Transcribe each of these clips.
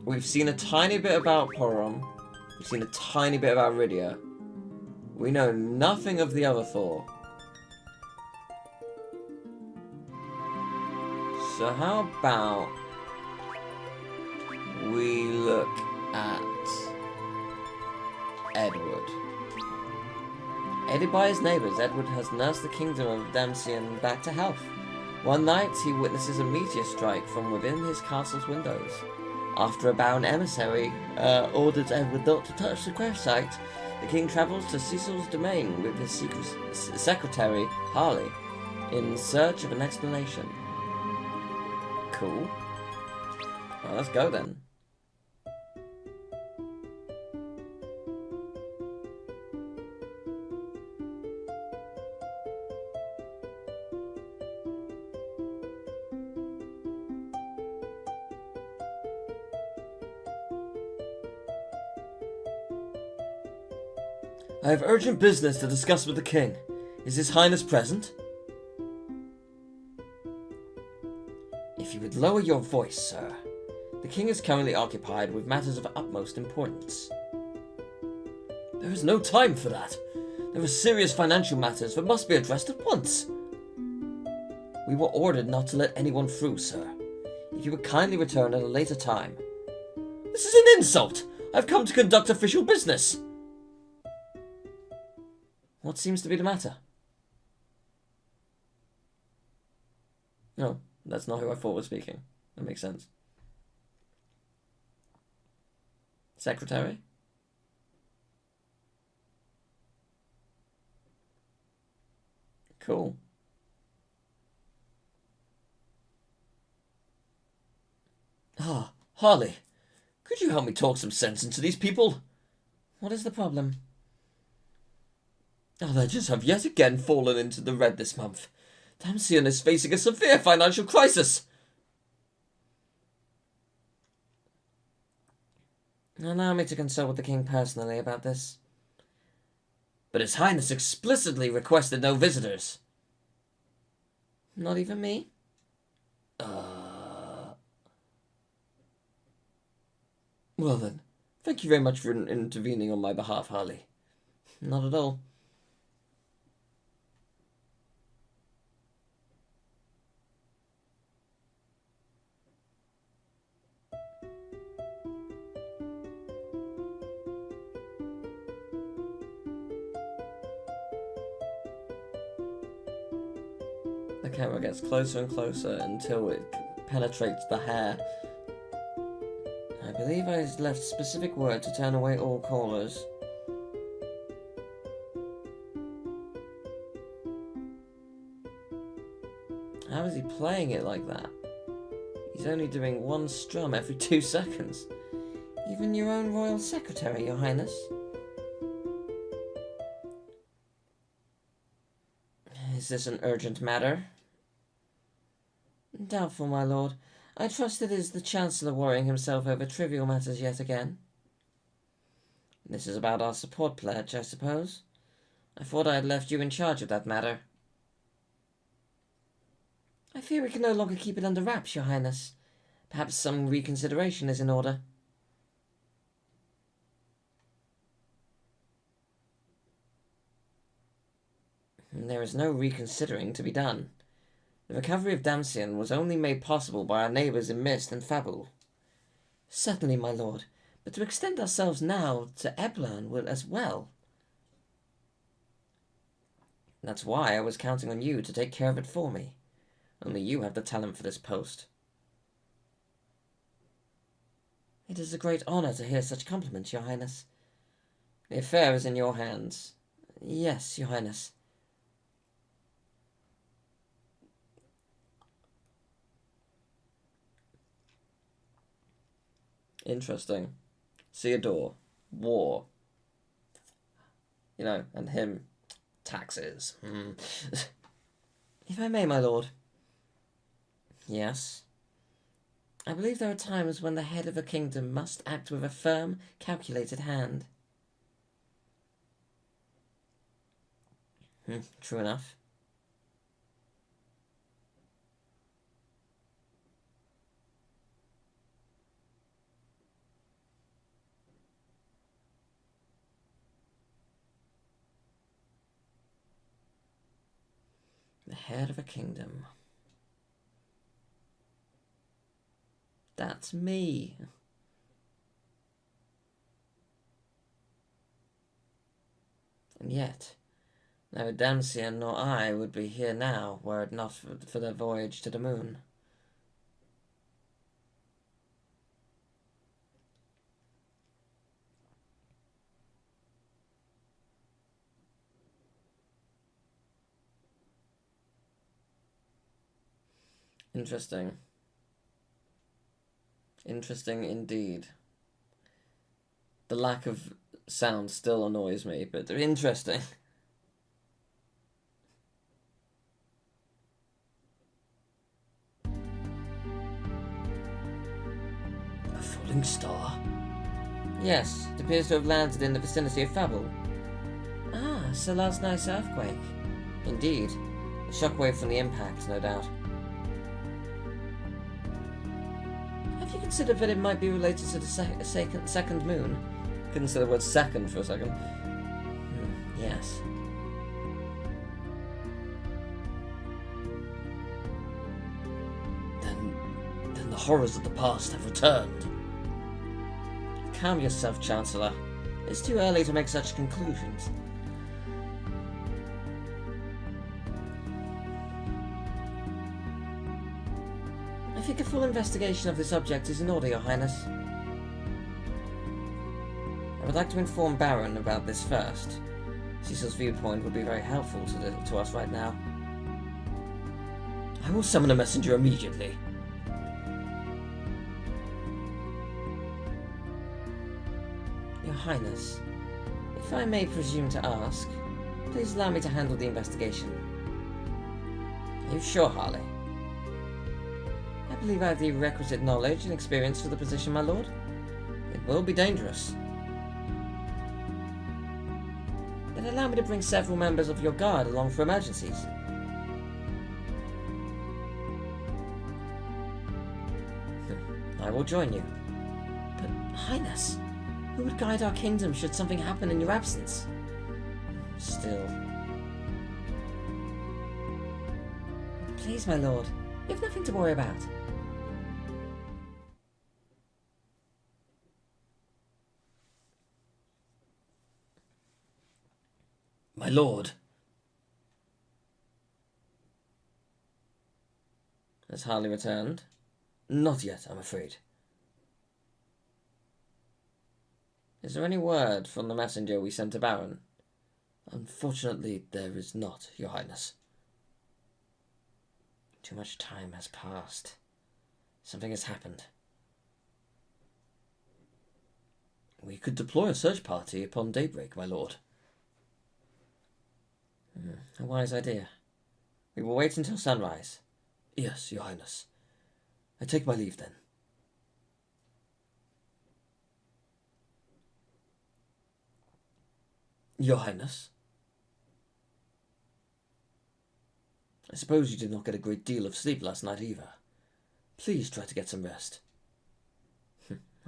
We've seen a tiny bit about Porom. We've seen a tiny bit about Rydia. We know nothing of the other four. So how about we look at Edward. Aided by his neighbours, Edward has nursed the kingdom of Damsian back to health. One night, he witnesses a meteor strike from within his castle's windows. After a bound emissary orders Edward not to touch the crash site, the king travels to Cecil's domain with his secretary, Harley, in search of an explanation. Cool. Well, let's go then. I have urgent business to discuss with the king. Is His Highness present? If you would lower your voice, sir. The king is currently occupied with matters of utmost importance. There is no time for that. There are serious financial matters that must be addressed at once. We were ordered not to let anyone through, sir. If you would kindly return at a later time. This is an insult! I've come to conduct official business! What seems to be the matter? No, that's not who I thought was speaking. That makes sense. Secretary? Cool. Ah, Harley. Could you help me talk some sense into these people? What is the problem? Our legends have yet again fallen into the red this month. Damsian is facing a severe financial crisis. Allow me to consult with the king personally about this. But His Highness explicitly requested no visitors. Not even me? Well then, thank you very much for intervening on my behalf, Harley. Not at all. The camera gets closer and closer until it penetrates the hair. I believe I left specific word to turn away all callers. How is he playing it like that? He's only doing one strum every 2 seconds. Even your own royal secretary, Your Highness. Is this an urgent matter? Doubtful, my lord. I trust it is the Chancellor worrying himself over trivial matters yet again. This is about our support pledge, I suppose. I thought I had left you in charge of that matter. I fear we can no longer keep it under wraps, Your Highness. Perhaps some reconsideration is in order. There is no reconsidering to be done. The recovery of Damsian was only made possible by our neighbours in Mist and Fabul. Certainly, my lord, but to extend ourselves now to Eblan will as well. That's why I was counting on you to take care of it for me. Only you have the talent for this post. It is a great honour to hear such compliments, Your Highness. The affair is in your hands. Yes, Your Highness. Interesting. Theodore. War. You know, and him. Taxes. If I may, my lord. Yes. I believe there are times when the head of a kingdom must act with a firm, calculated hand. True enough. head of a kingdom. That's me. And yet, neither Damsian nor I would be here now were it not for the voyage to the moon. Interesting. Interesting indeed. The lack of sound still annoys me, but they're interesting. A falling star? Yes, it appears to have landed in the vicinity of Fable. Ah, so last night's earthquake. Indeed. The shockwave from the impact, no doubt. Have you considered that it might be related to the second moon? Couldn't say the word second for a second. Yes. Then the horrors of the past have returned. Calm yourself, Chancellor. It's too early to make such conclusions. I think a full investigation of this object is in order, Your Highness. I would like to inform Baron about this first. Cecil's viewpoint would be very helpful to us right now. I will summon a messenger immediately. Your Highness, if I may presume to ask, please allow me to handle the investigation. Are you sure, Harley? I believe I have the requisite knowledge and experience for the position, my lord. It will be dangerous. Then allow me to bring several members of your guard along for emergencies. I will join you. But, Highness, who would guide our kingdom should something happen in your absence? Still. Please, my lord, you have nothing to worry about. My lord. Has Harley returned? Not yet, I'm afraid. Is there any word from the messenger we sent to Baron? Unfortunately, there is not, Your Highness. Too much time has passed. Something has happened. We could deploy a search party upon daybreak, my lord. A wise idea. We will wait until sunrise. Yes, Your Highness. I take my leave then. Your Highness? I suppose you did not get a great deal of sleep last night either. Please try to get some rest.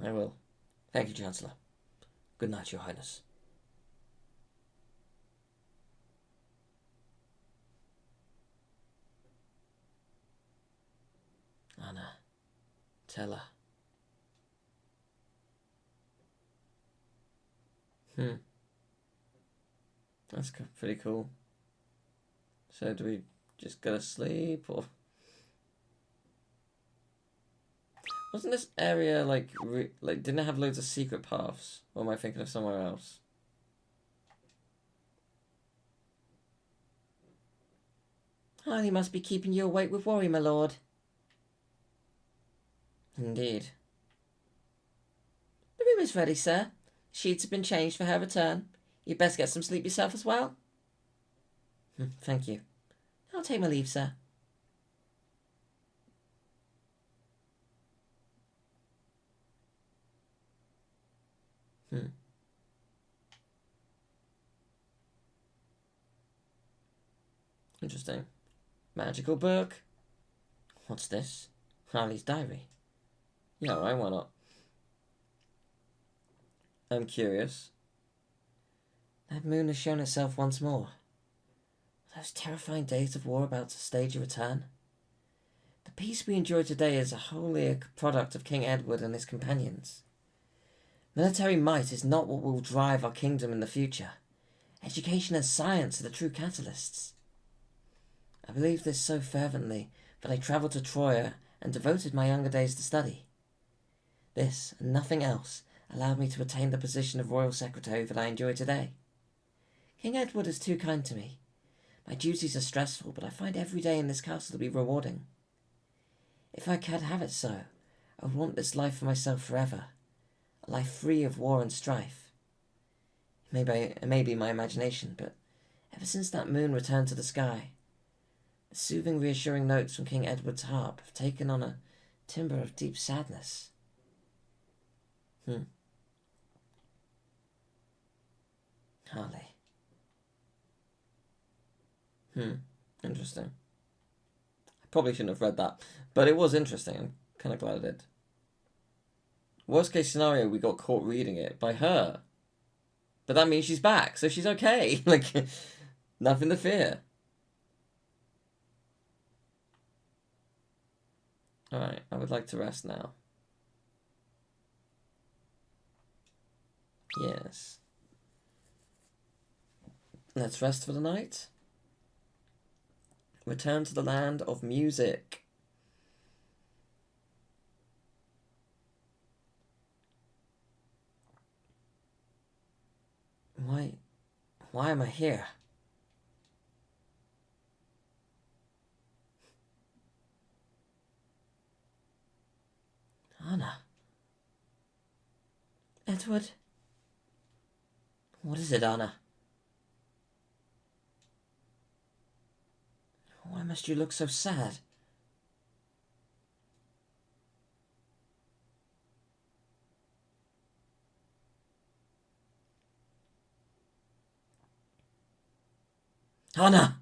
I will. Thank you, Chancellor. Good night, Your Highness. Anna, tell her. That's pretty cool. So do we just go to sleep, or... Wasn't this area, like, didn't it have loads of secret paths? Or am I thinking of somewhere else? Harley must be keeping you awake with worry, my lord. Indeed. The room is ready, sir. Sheets have been changed for her return. You'd best get some sleep yourself as well. Thank you. I'll take my leave, sir. Interesting. Magical book. What's this? Harley's diary. Yeah, right, why not? I'm curious. That moon has shown itself once more. Those terrifying days of war about to stage a return? The peace we enjoy today is wholly a product of King Edward and his companions. Military might is not what will drive our kingdom in the future. Education and science are the true catalysts. I believe this so fervently that I travelled to Troya and devoted my younger days to study. This, and nothing else, allowed me to attain the position of royal secretary that I enjoy today. King Edward is too kind to me. My duties are stressful, but I find every day in this castle to be rewarding. If I could have it so, I would want this life for myself forever, a life free of war and strife. It may be my imagination, but ever since that moon returned to the sky, the soothing, reassuring notes from King Edward's harp have taken on a timbre of deep sadness. Hardly. Interesting. I probably shouldn't have read that, but it was interesting. I'm kind of glad I did. Worst case scenario, we got caught reading it by her. But that means she's back, so she's okay. Like, nothing to fear. Alright, I would like to rest now. Yes. Let's rest for the night. Return to the land of music. Why am I here? Anna. Edward. What is it, Anna? Why must you look so sad? Anna!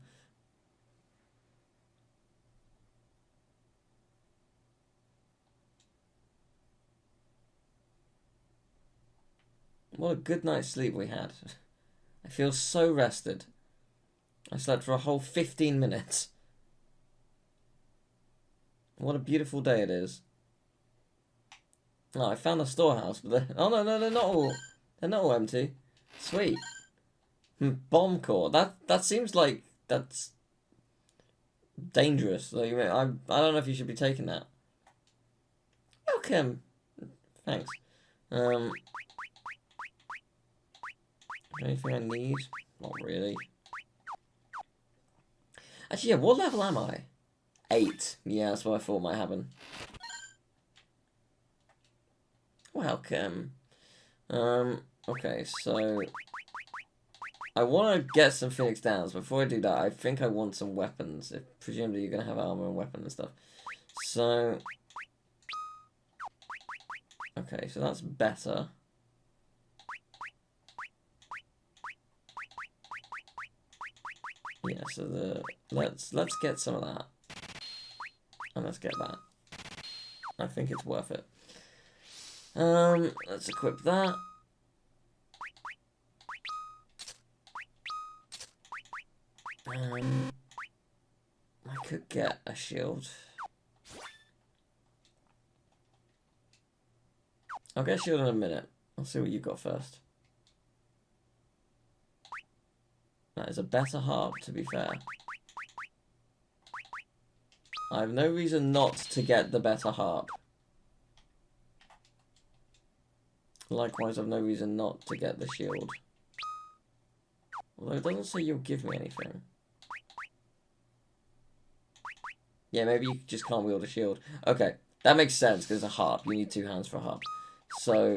What a good night's sleep we had. I feel so rested. I slept for a whole 15 minutes. What a beautiful day it is. Oh, I found a storehouse, but oh no, they're not all empty. Sweet. Bomb core. That seems like that's dangerous. Like, I don't know if you should be taking that. Welcome. Thanks. Anything I need? Not really. Actually, yeah, what level am I? 8. Yeah, that's what I thought might happen. Welcome. Okay, so I want to get some Phoenix Downs. Before I do that, I think I want some weapons. Presumably you're going to have armor and weapon and stuff. So, okay, so that's better. Yeah, so let's get some of that. And let's get that. I think it's worth it. Let's equip that. I could get a shield. I'll get a shield in a minute. I'll see what you've got first. That is a better harp, to be fair. I have no reason not to get the better harp. Likewise, I have no reason not to get the shield. Although it doesn't say you'll give me anything. Yeah, maybe you just can't wield a shield. Okay, that makes sense, because it's a harp. You need 2 hands for a harp. So,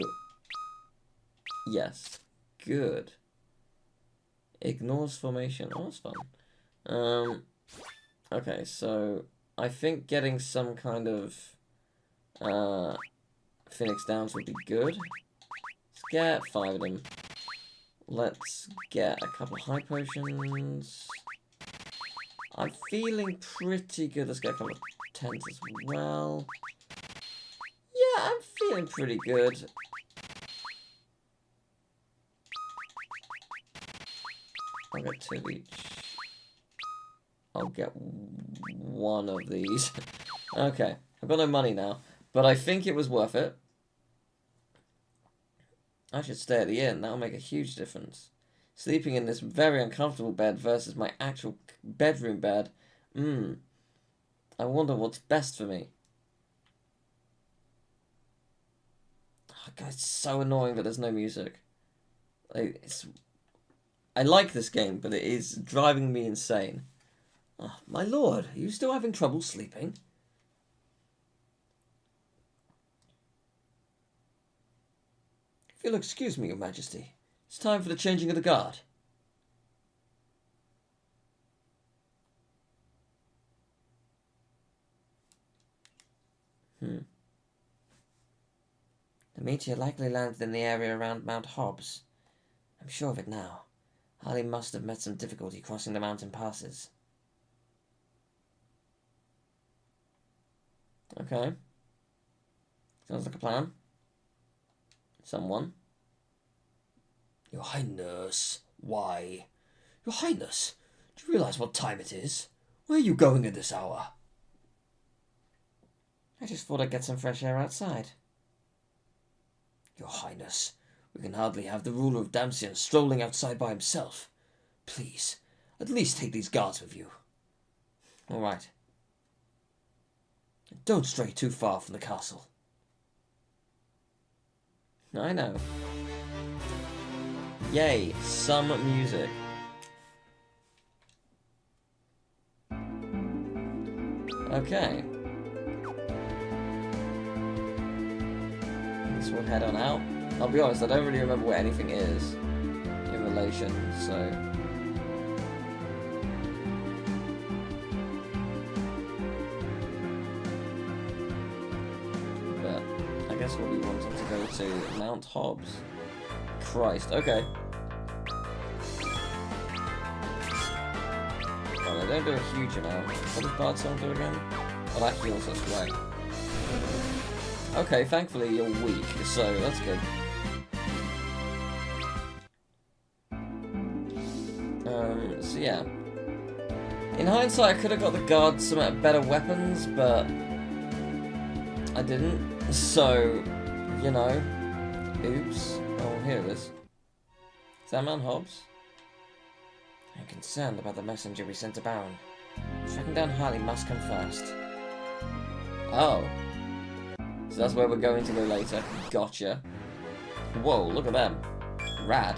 yes. Good. Ignores formation. Oh, that's fun. Okay, so I think getting some kind of Phoenix Downs would be good. Let's get 5 of them. Let's get a couple high potions. I'm feeling pretty good. Let's get a couple of 10s as well. Yeah, I'm feeling pretty good. I'll get 2 of each. I'll get one of these. Okay, I've got no money now, but I think it was worth it. I should stay at the inn. That'll make a huge difference. Sleeping in this very uncomfortable bed versus my actual bedroom bed. I wonder what's best for me. Oh, God, it's so annoying that there's no music. I like this game, but it is driving me insane. Oh, my lord, are you still having trouble sleeping? If you'll excuse me, Your Majesty, it's time for the changing of the guard. The meteor likely landed in the area around Mount Hobbs. I'm sure of it now. Harley must have met some difficulty crossing the mountain passes. Okay. Sounds like a plan. Someone. Your Highness. Why? Your Highness, do you realize what time it is? Where are you going at this hour? I just thought I'd get some fresh air outside. Your Highness, we can hardly have the ruler of Damsian strolling outside by himself. Please, at least take these guards with you. All right. Don't stray too far from the castle. I know. Yay, some music. Okay. I guess we'll head on out. I'll be honest, I don't really remember where anything is in relation, so... I guess we'll be wanting to go to Mount Hobbs. Christ, okay. Well, they don't do a huge amount. What does Bard Song do again? Oh, that heals us, right. Okay, thankfully you're weak, so that's good. So yeah. In hindsight, I could have got the guards some better weapons, but I didn't. So, you know, oops. Oh, here it is. Is that Mount Hobbs? I'm concerned about the messenger we sent to Baron. Tracking down Harley must come first. Oh. So that's where we're going to go later. Gotcha. Whoa, look at them. Rad.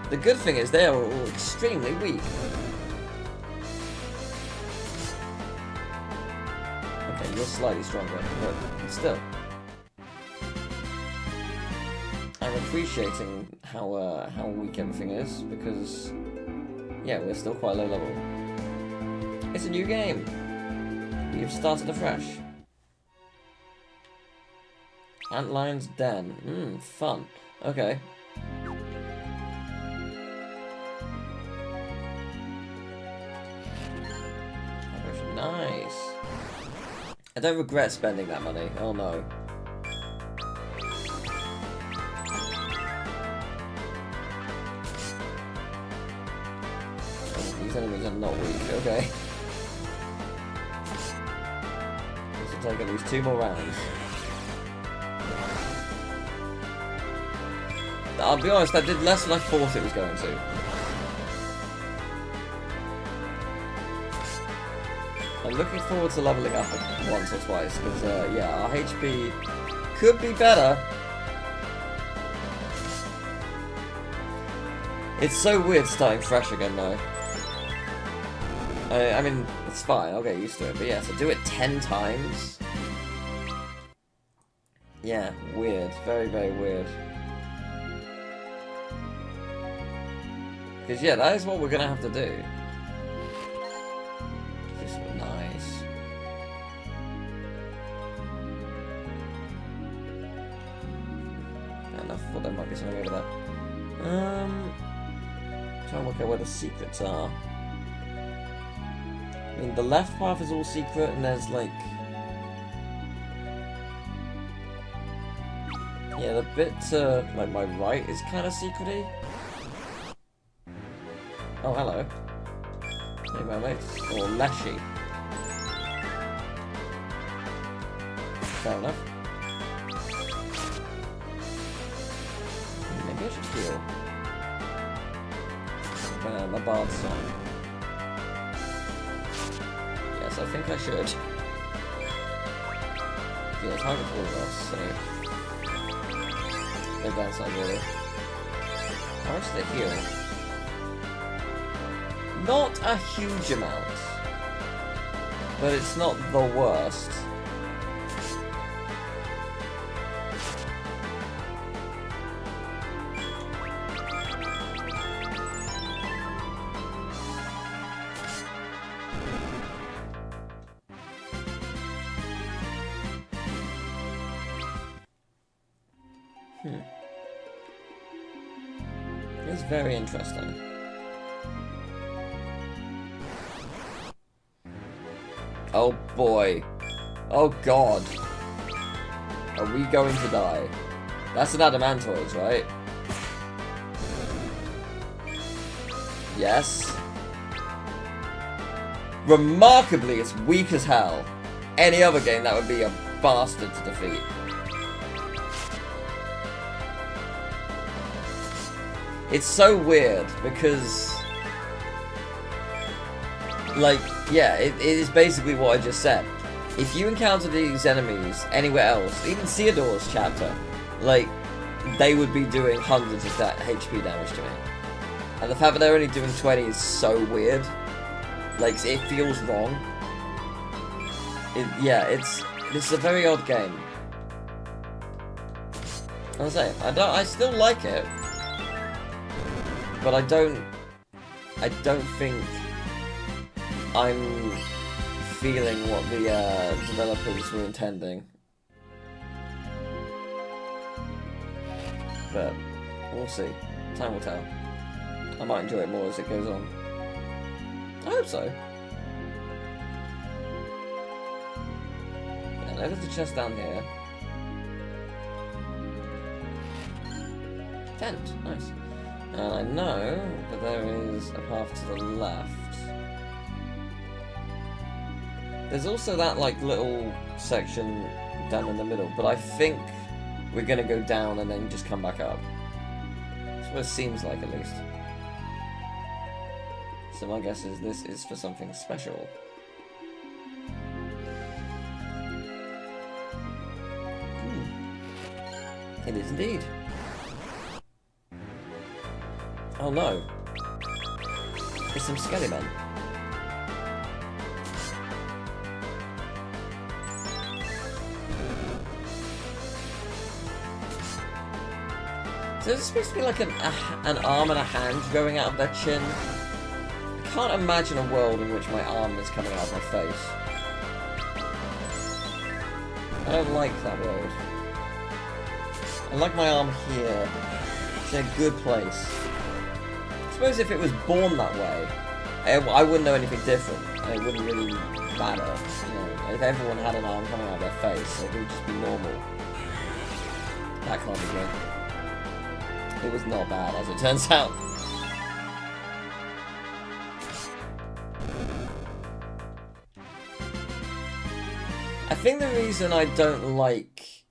The good thing is they are all extremely weak. Okay, you're slightly stronger, but still. I'm appreciating how weak everything is, because, yeah, we're still quite low level. It's a new game. You've started afresh. Antlion's Den. Fun. Okay. Nice. I don't regret spending that money. Oh no. Oh, these enemies are not weak. Okay. This will take at least 2 more rounds. I'll be honest, that did less than I thought it was going to. I'm looking forward to leveling up once or twice, because, yeah, our HP could be better. It's so weird starting fresh again, though. I mean, it's fine, I'll get used to it, but yeah, so do it 10 times? Yeah, weird. Very, very weird. Because, yeah, that is what we're going to have to do. There might be something over there. Trying to work out where the secrets are. I mean, the left path is all secret, and there's like... yeah, the bit to like my right is kind of secrety. Oh, hello. Hey, mermaids. Or Leshy. Fair enough. Maybe I should heal. My bard song. Yes, I think I should. Yeah, target all of us, so... no downside, really. How much do they heal? Not a huge amount. But it's not the worst. It's very interesting. Oh boy. Oh god. Are we going to die? That's an adamantoid, right? Yes. Remarkably, it's weak as hell. Any other game, that would be a bastard to defeat. It's so weird, because... like, yeah, it is basically what I just said. If you encounter these enemies anywhere else, even Theodore's chapter, like, they would be doing hundreds of that HP damage to me. And the fact that they're only doing 20 is so weird. Like, it feels wrong. Yeah, it's a very odd game. I'll say, I still like it. But I don't think I'm feeling what the developers were intending. But we'll see. Time will tell. I might enjoy it more as it goes on. I hope so. Yeah, there's the chest down here. Tent, nice. And I know that there is a path to the left. There's also that, like, little section down in the middle, but I think we're gonna go down and then just come back up. That's what it seems like, at least. So my guess is this is for something special. It is indeed. Oh no. It's some skelly men. So is it supposed to be like an arm and a hand growing out of their chin? I can't imagine a world in which my arm is coming out of my face. I don't like that world. I like my arm here. It's in a good place. I suppose if it was born that way, I wouldn't know anything different. It wouldn't really matter. You know, if everyone had an arm coming out of their face, it would just be normal. That can't be good. It was not bad, as it turns out. I think the reason I don't like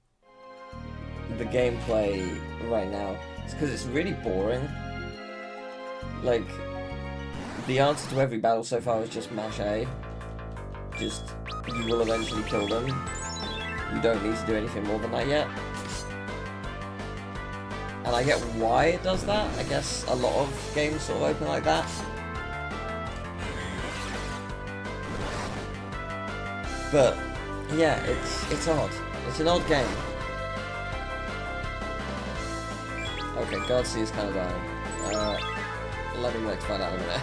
the gameplay right now is because it's really boring. Like, the answer to every battle so far is just mash A. Just, you will eventually kill them. You don't need to do anything more than that yet. And I get why it does that. I guess a lot of games sort of open like that. But, yeah, it's odd. It's an odd game. Okay, Godsea is kind of dying. Let me wait to find out in a minute.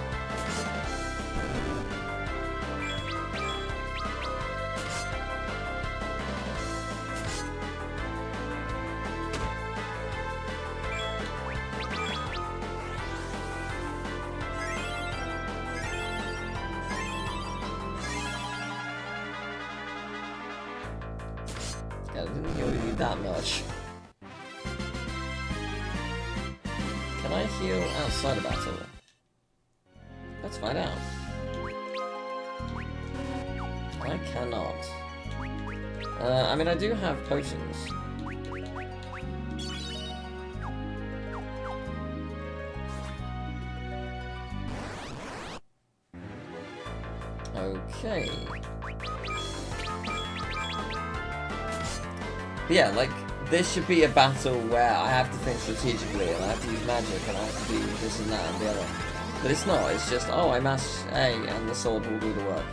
Yeah, I didn't really need that much. Can I heal outside of battle? Let's find out. I cannot. I mean, I do have potions. Okay. But yeah, like, this should be a battle where I have to think strategically, and I have to use magic, and I have to do this and that and the other. But it's not, it's just, oh, I mash A, and the sword will do the work.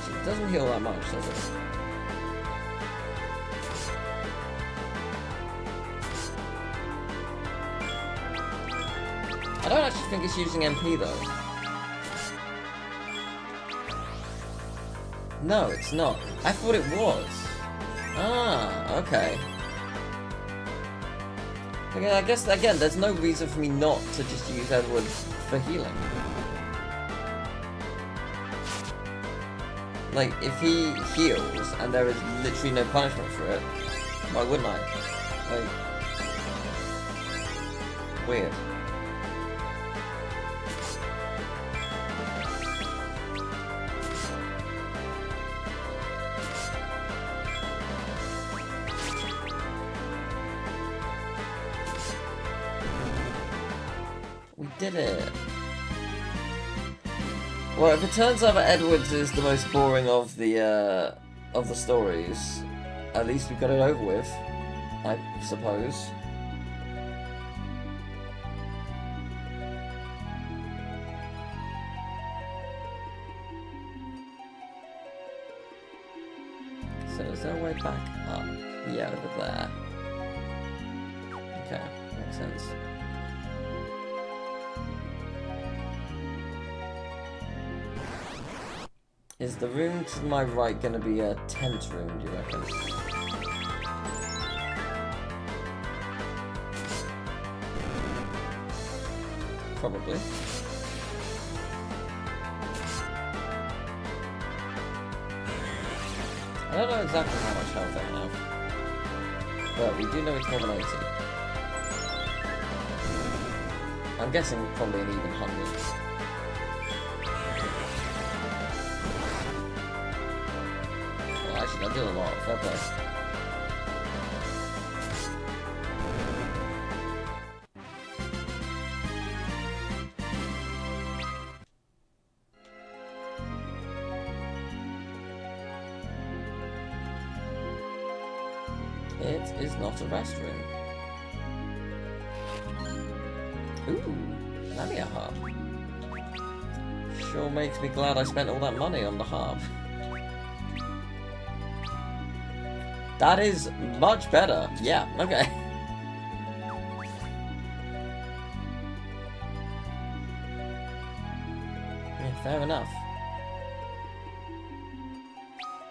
It doesn't heal that much, does it? I don't actually think it's using MP though. No, it's not. I thought it was. Ah, okay. Okay, I guess, again, there's no reason for me not to just use Edward for healing. Like, if he heals and there is literally no punishment for it, why wouldn't I? Like, weird. We did it. Well, if it turns out that Edwards is the most boring of the stories, at least we got it over with, I suppose. So is there a way back up? Yeah, over there. Okay, makes sense. Is the room to my right going to be a tent room, do you reckon? Probably. I don't know exactly how much health I have, but we do know it's more than 80. I'm guessing probably an even 100. I did a lot, fair play. It is not a restroom. Ooh, that'd be a harp. Sure makes me glad I spent all that money on the harp. That is much better. Yeah, okay. Yeah, fair enough.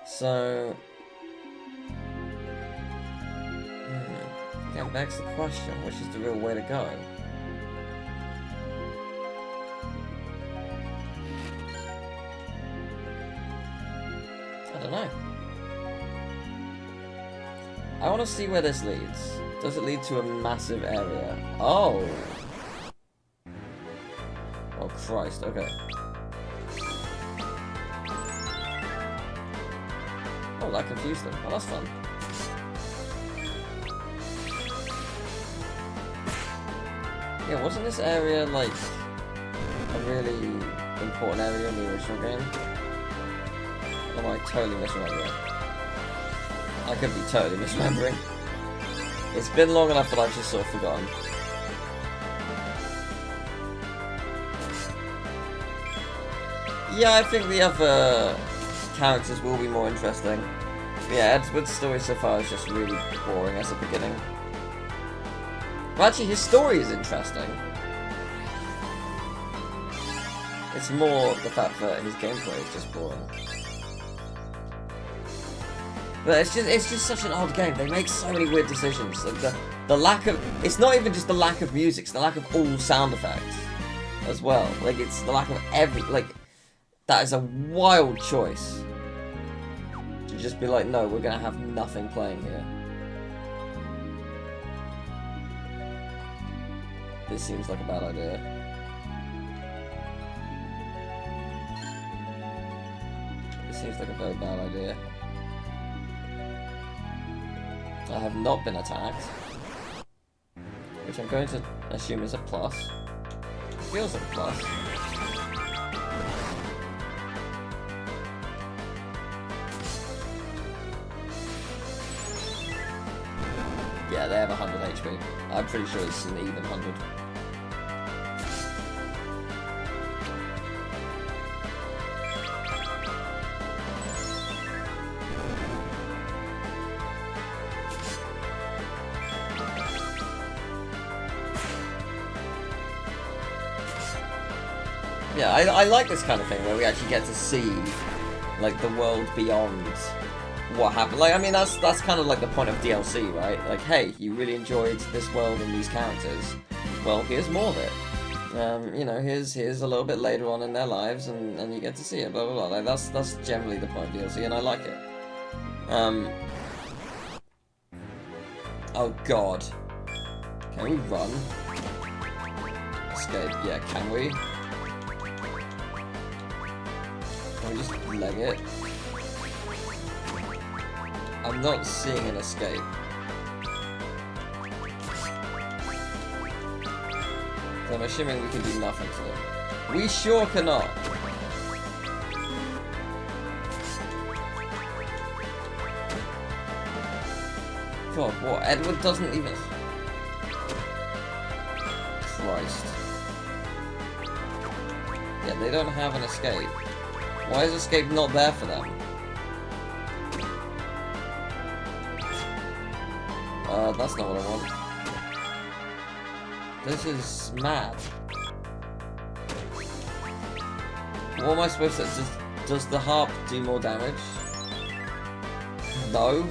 So... Again, begs the question, which is the real way to go? I don't know. I want to see where this leads. Does it lead to a massive area? Oh! Oh Christ, okay. Oh, that confused them. Oh, that's fun. Yeah, wasn't this area, like, a really important area in the original game? Or am I totally misremembering? I could be totally misremembering. It's been long enough that I've just sort of forgotten. Yeah, I think the other characters will be more interesting. But yeah, Edward's story so far is just really boring as a beginning. Well, actually, his story is interesting. It's more the fact that his gameplay is just boring. But it's just such an odd game. They make so many weird decisions. Like the lack of, it's not even just the lack of music, it's the lack of all sound effects as well. Like it's the lack of that is a wild choice. To just be like, no, we're gonna have nothing playing here. This seems like a bad idea. This seems like a very bad idea. I have not been attacked, which I'm going to assume is a plus. It feels like a plus. Yeah, they have 100 HP. I'm pretty sure it's an even 100. Yeah, I like this kind of thing where we actually get to see, like, the world beyond what happened. Like, I mean, that's kind of like the point of DLC, right? Like, hey, you really enjoyed this world and these characters. Well, here's more of it. You know, here's a little bit later on in their lives, and you get to see it. Blah blah blah. Like, that's generally the point of DLC, and I like it. Oh God, can we run? Escape? Yeah, can we? Can we just leg it? I'm not seeing an escape. So I'm assuming we can do nothing to them. We sure cannot. God, what? Edward doesn't even... Christ. Yeah, they don't have an escape. Why is escape not there for them? That's not what I want. This is mad. What am I supposed to... Does the harp do more damage? No.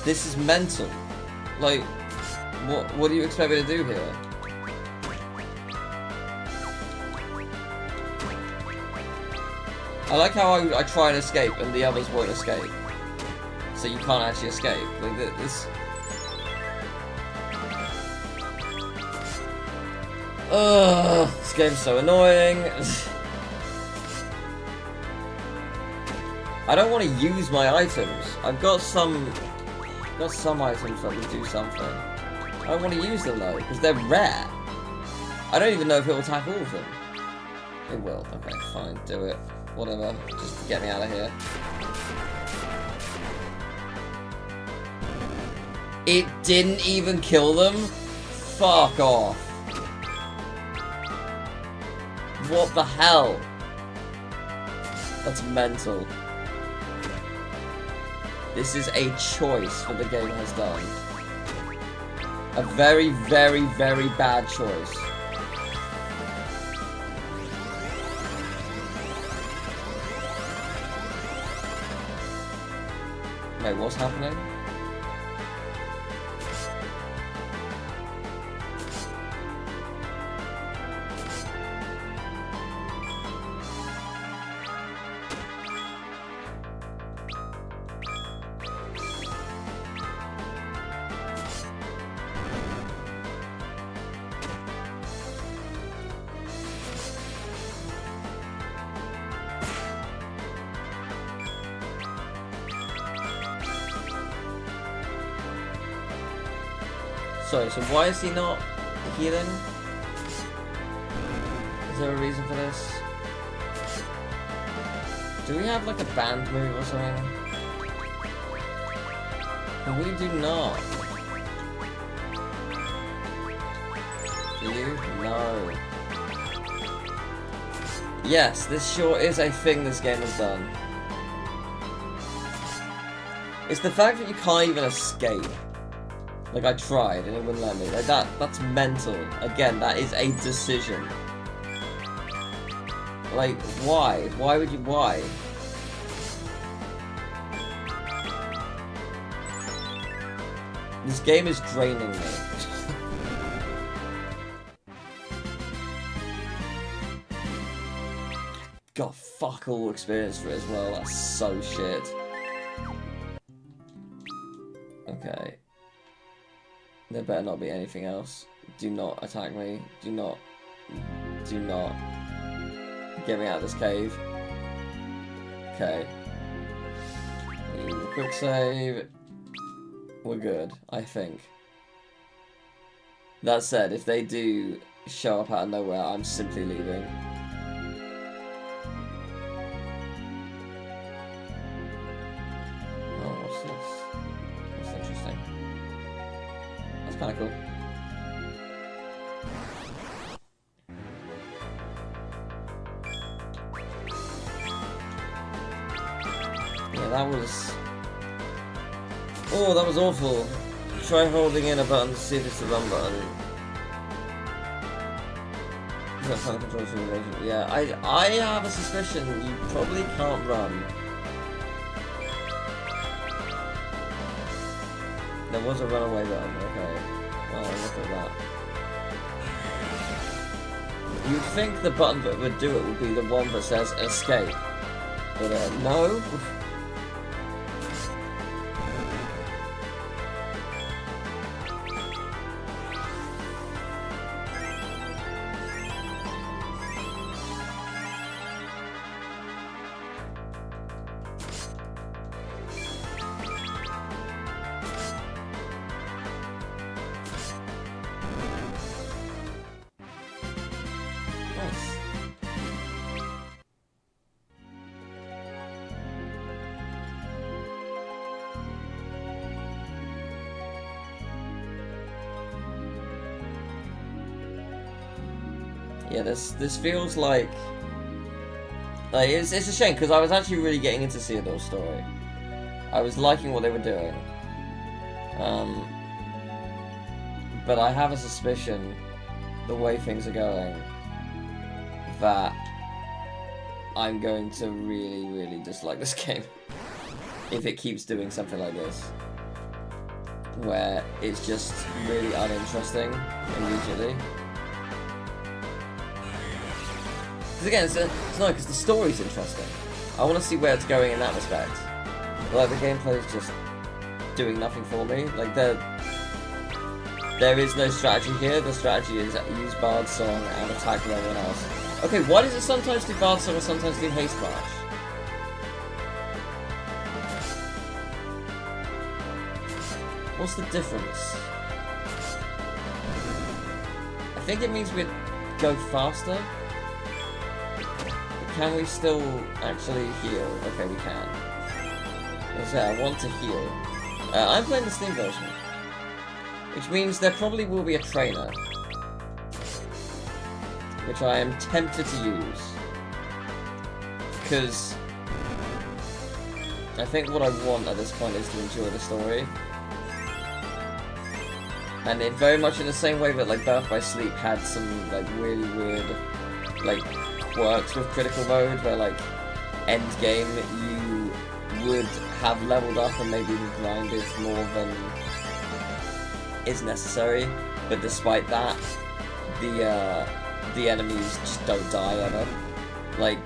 This is mental. Like, what do you expect me to do here? I like how I try and escape and the others won't escape. So you can't actually escape. Like this. Ugh, this game's so annoying. I don't want to use my items. I've got some items that will do something. I don't want to use them though, because they're rare. I don't even know if it will attack all of them. It will. Okay, fine, do it. Whatever, just to get me out of here. It didn't even kill them? Fuck off. What the hell? That's mental. This is a choice that the game has done. A very, very, very bad choice. Wait, what's happening? Sorry, so why is he not healing? Is there a reason for this? Do we have like a band move or something? No, we do not. Do you? No. Yes, this sure is a thing this game has done. It's the fact that you can't even escape. Like, I tried and it wouldn't let me. Like, that's mental. Again, that is a decision. Like, why? Why would you, why? This game is draining me. Got fuck all experience for it as well. That's so shit. Okay. There better not be anything else. Do not attack me. Do not get me out of this cave. Okay. Quick save. We're good, I think. That said, if they do show up out of nowhere, I'm simply leaving. Oh, what's this? That's interesting. That's kind of cool. Yeah, that was... Oh, that was awful. Try holding in a button to see if it's the run button. Yeah, I have a suspicion you probably can't run. There was a runaway button, okay. Oh, look at that. You'd think the button that would do it would be the one that says escape. But no. Yeah, this feels like it's a shame because I was actually really getting into Theodore's story. I was liking what they were doing, but I have a suspicion, the way things are going, that I'm going to really dislike this game if it keeps doing something like this, where it's just really uninteresting immediately. Because again, it's not because the story's interesting. I want to see where it's going in that respect. Like, the gameplay is just doing nothing for me. Like, there is no strategy here. The strategy is use Bard's Song and attack with everyone else. Okay, why does it sometimes do Bard's Song and sometimes do Haste March? What's the difference? I think it means we'd go faster. Can we still actually heal? Okay, we can. Okay, I want to heal. I'm playing the Steam version, which means there probably will be a trainer, which I am tempted to use, because I think what I want at this point is to enjoy the story, and it very much in the same way that like Birth by Sleep had some like really weird like quirks with critical mode, where like end game you would have leveled up and maybe grinded more than is necessary, but despite that the enemies just don't die ever. Like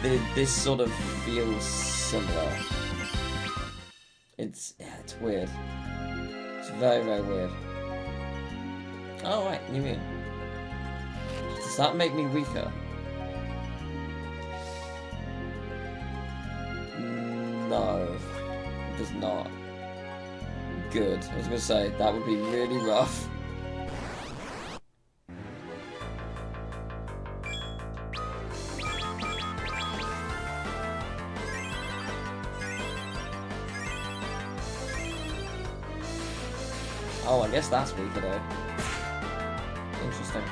this sort of feels similar. It's weird. It's very weird. Oh right, you mean? Does that make me weaker? No, it does not. Good. I was gonna say, that would be really rough. Oh, I guess that's weaker though. Interesting.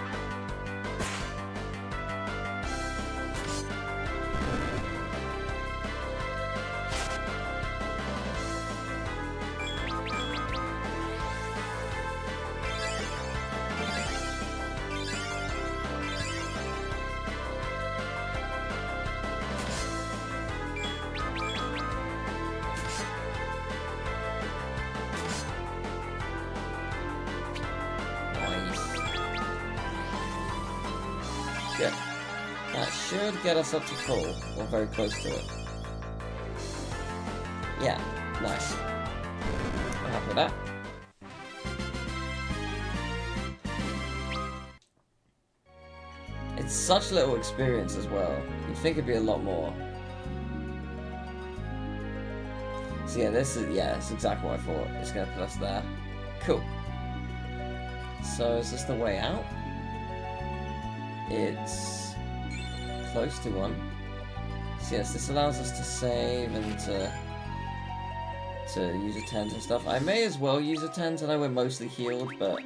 That should get us up to full, or very close to it. Yeah, nice. I'm happy with that. It's such little experience as well. You'd think it'd be a lot more. So yeah, this is, yeah, it's exactly what I thought. It's gonna put us there. Cool. So is this the way out? It's close to one. So yes, this allows us to save and to use a tent and stuff. I may as well use a tent. I know we're mostly healed, but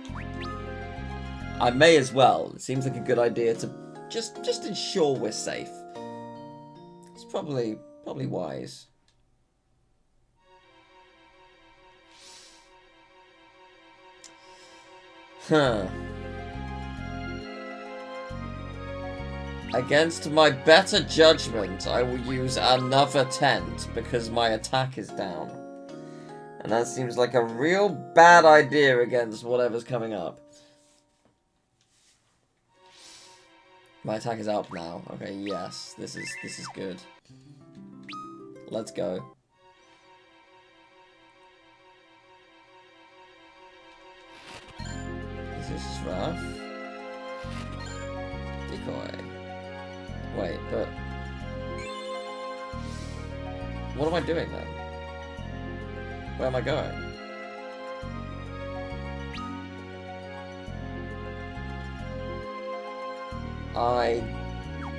I may as well. It seems like a good idea to just ensure we're safe. It's probably wise. Huh. Against my better judgment, I will use another tent because my attack is down. And that seems like a real bad idea against whatever's coming up. My attack is up now. Okay, yes, this is good. Let's go. This is rough. Decoy. Wait, but what am I doing then? Where am I going? I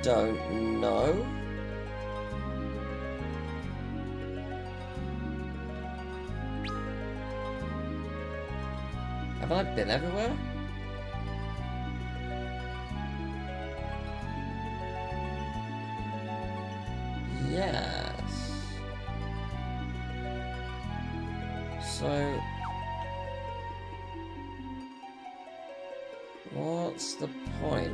don't know. Have I been everywhere? Yes. So, what's the point?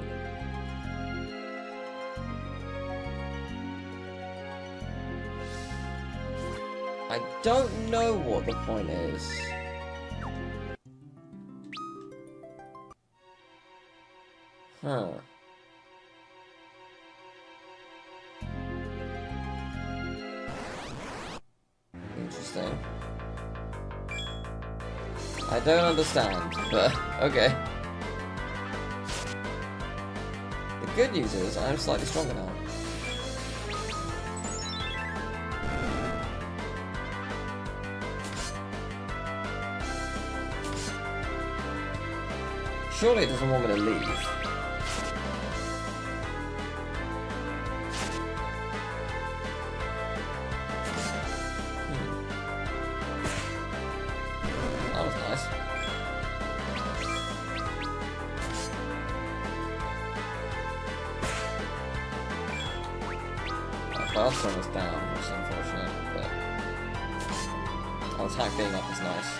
I don't know what the point is. Huh. Interesting. I don't understand, but okay. The good news is I'm slightly stronger now. Surely it doesn't want me to leave. That was nice. My first one was down, which is unfortunate, but our attack being up is nice.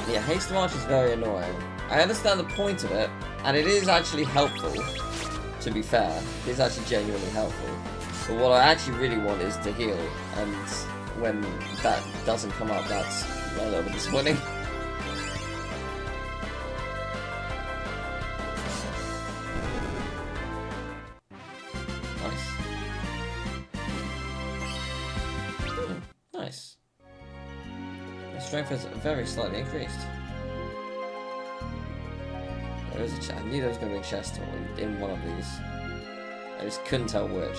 Yeah, haste march is very annoying. I understand the point of it, and it is actually helpful, to be fair. It is actually genuinely helpful. But what I actually really want is to heal, and when that doesn't come up, that's a little bit disappointing. Nice. Nice. My strength is very slightly increased. There is a chest. I knew there was going to be a chest in one of these. I just couldn't tell which.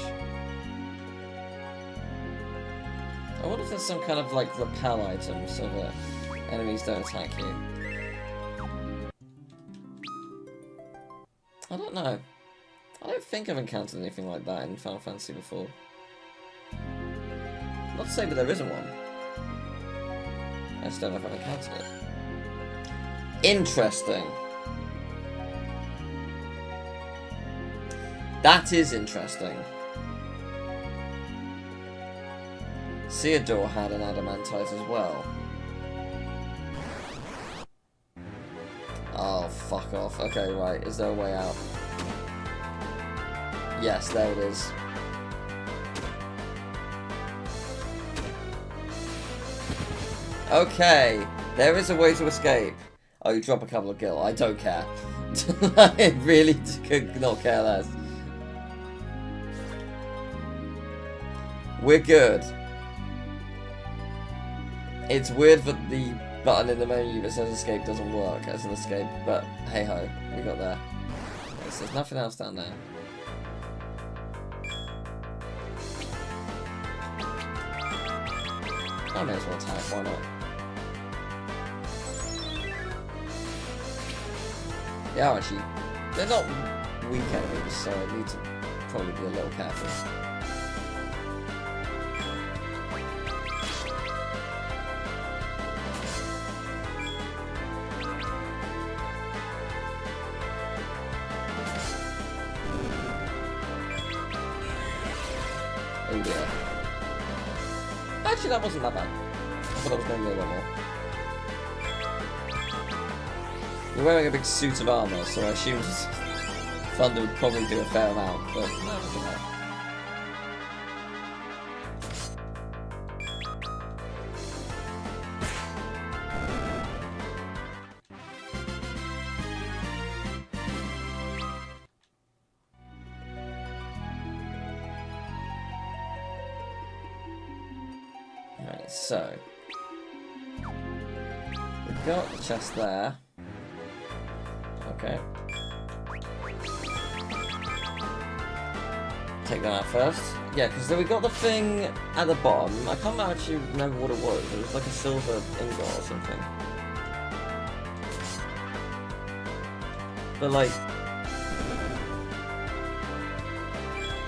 I wonder if there's some kind of like repel item so that enemies don't attack you. I don't know. I don't think I've encountered anything like that in Final Fantasy before. Not to say that there isn't one. I just don't know if I've encountered it. Interesting. That is interesting. Theodore had an adamantite as well. Oh, fuck off. Okay, right. Is there a way out? Yes, there it is. Okay, there is a way to escape. Oh, you drop a couple of gil. I don't care. I really could not care less. We're good. It's weird that the button in the menu that says escape doesn't work as an escape, but hey ho, we got there. Okay, so there's nothing else down there. I may as well attack, why not? Yeah, actually, they're not weak enemies, so I need to probably be a little careful. Oh yeah. Actually, that wasn't that bad. I thought I was going to be a lot more. You're wearing a big suit of armour, so I assumed Thunder would probably do a fair amount, but no, it wasn't that. Right, so we've got the chest there. Okay. Take that out first. Yeah, because then we got the thing at the bottom. I can't actually remember what it was. It was like a silver ingot or something. But like,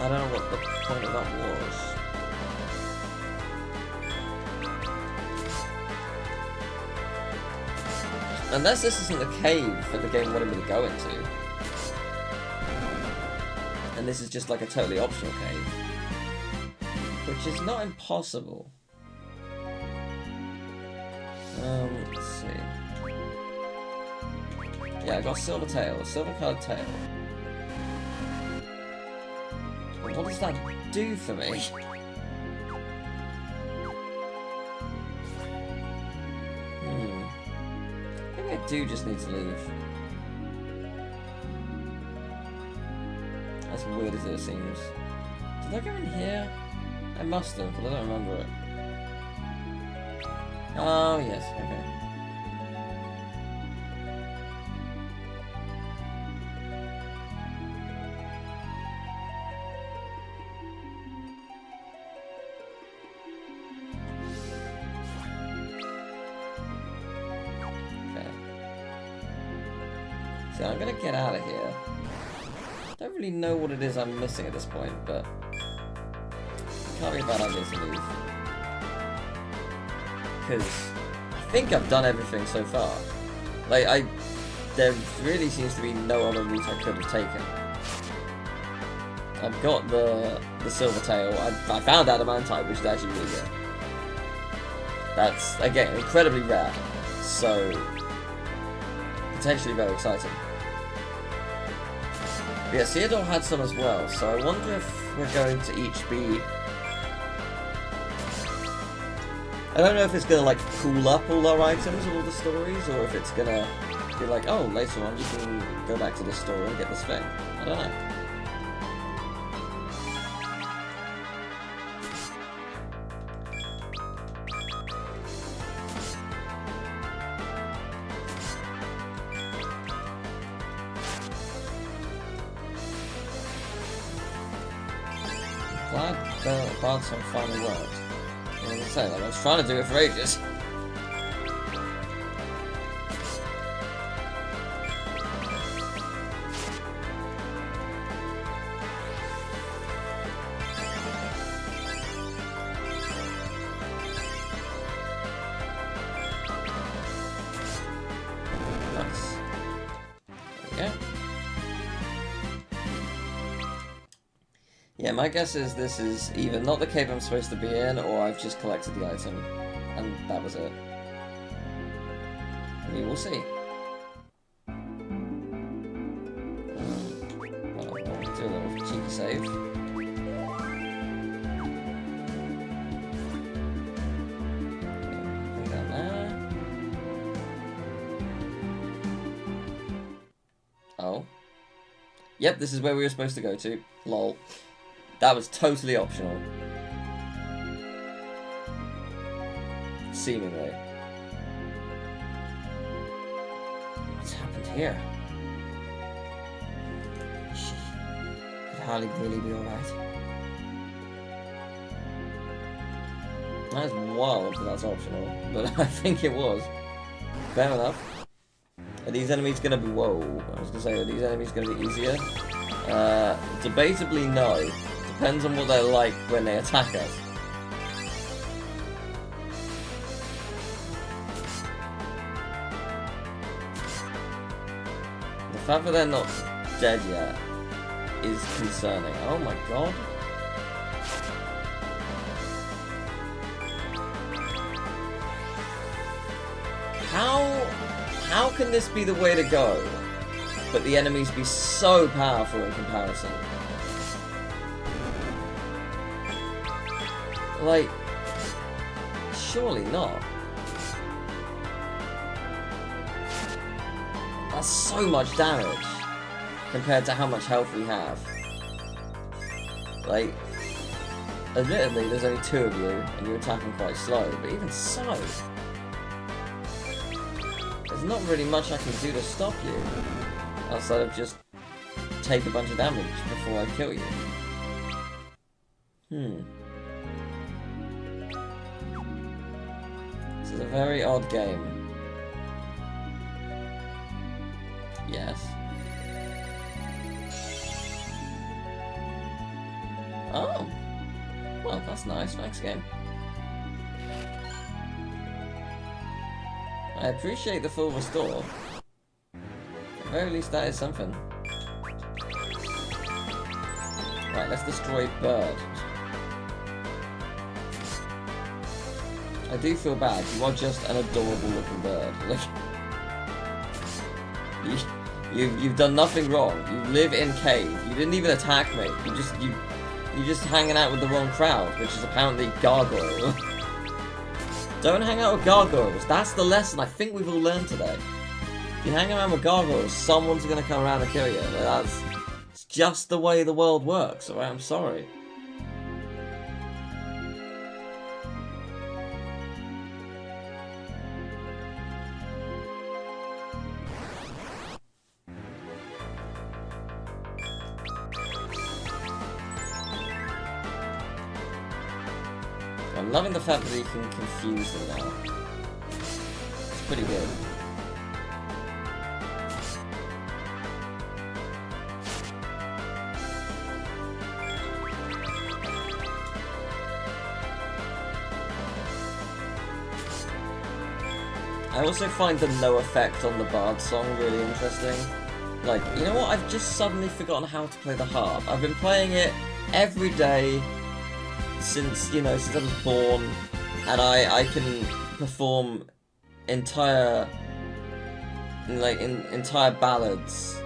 I don't know what the point of that was. Unless this isn't the cave that the game wanted me to go into. And this is just like a totally optional cave. Which is not impossible. Let's see. Yeah, I got silver tail, silver coloured tail. What does that do for me? I do just need to leave. As weird as it seems. Did I go in here? I must have, but I don't remember it. Oh, yes, okay. So I'm gonna get out of here. Don't really know what it is I'm missing at this point, but it can't be a bad idea to leave. Because I think I've done everything so far. Like, there really seems to be no other route I could have taken. I've got the silver tail. I found adamantite, which is actually really good. That's, again, incredibly rare. So potentially very exciting. But yeah, Theodore had some as well, so I wonder if we're going to each be... I don't know if it's going to like cool up all our items, all the stories, or if it's going to be like, oh, later on you can go back to this store and get this thing. I don't know. Glad the bard song finally worked. I was saying, like, I was trying to do it for ages. Nice. There we go. Yeah, my guess is this is either not the cave I'm supposed to be in, or I've just collected the item, and that was it. We will see. Well, we'll do a little cheeky save. Bring down there. Yep, this is where we were supposed to go to. Lol. That was totally optional. Seemingly. What's happened here? She could hardly really be alright. That's wild that that's optional, but I think it was. Fair enough. Are these enemies gonna be... Whoa. I was gonna say, are these enemies gonna be easier? Debatably no. Depends on what they're like when they attack us. The fact that they're not dead yet is concerning. Oh my god. How can this be the way to go, but the enemies be so powerful in comparison? Like, surely not. That's so much damage compared to how much health we have. Like, admittedly, there's only 2 of you, and you're attacking quite slow, but even so, there's not really much I can do to stop you, outside of just take a bunch of damage before I kill you. This is a very odd game. Yes. Oh. Well, that's nice. Thanks, game. I appreciate the full restore. At the very least, that is something. Right, let's destroy Bird. I do feel bad. You are just an adorable looking bird. Like, you've done nothing wrong. You live in cave. You didn't even attack me. You're just hanging out with the wrong crowd, which is apparently gargoyle. Don't hang out with gargoyles. That's the lesson I think we've all learned today. If you hang around with gargoyles, someone's gonna come around and kill you. It's just the way the world works, alright? I'm sorry. I'm loving the fact that you can confuse them now. It's pretty good. I also find the no effect on the Bard song really interesting. Like, you know what? I've just suddenly forgotten how to play the harp. I've been playing it every day since I was born, and I can perform entire ballads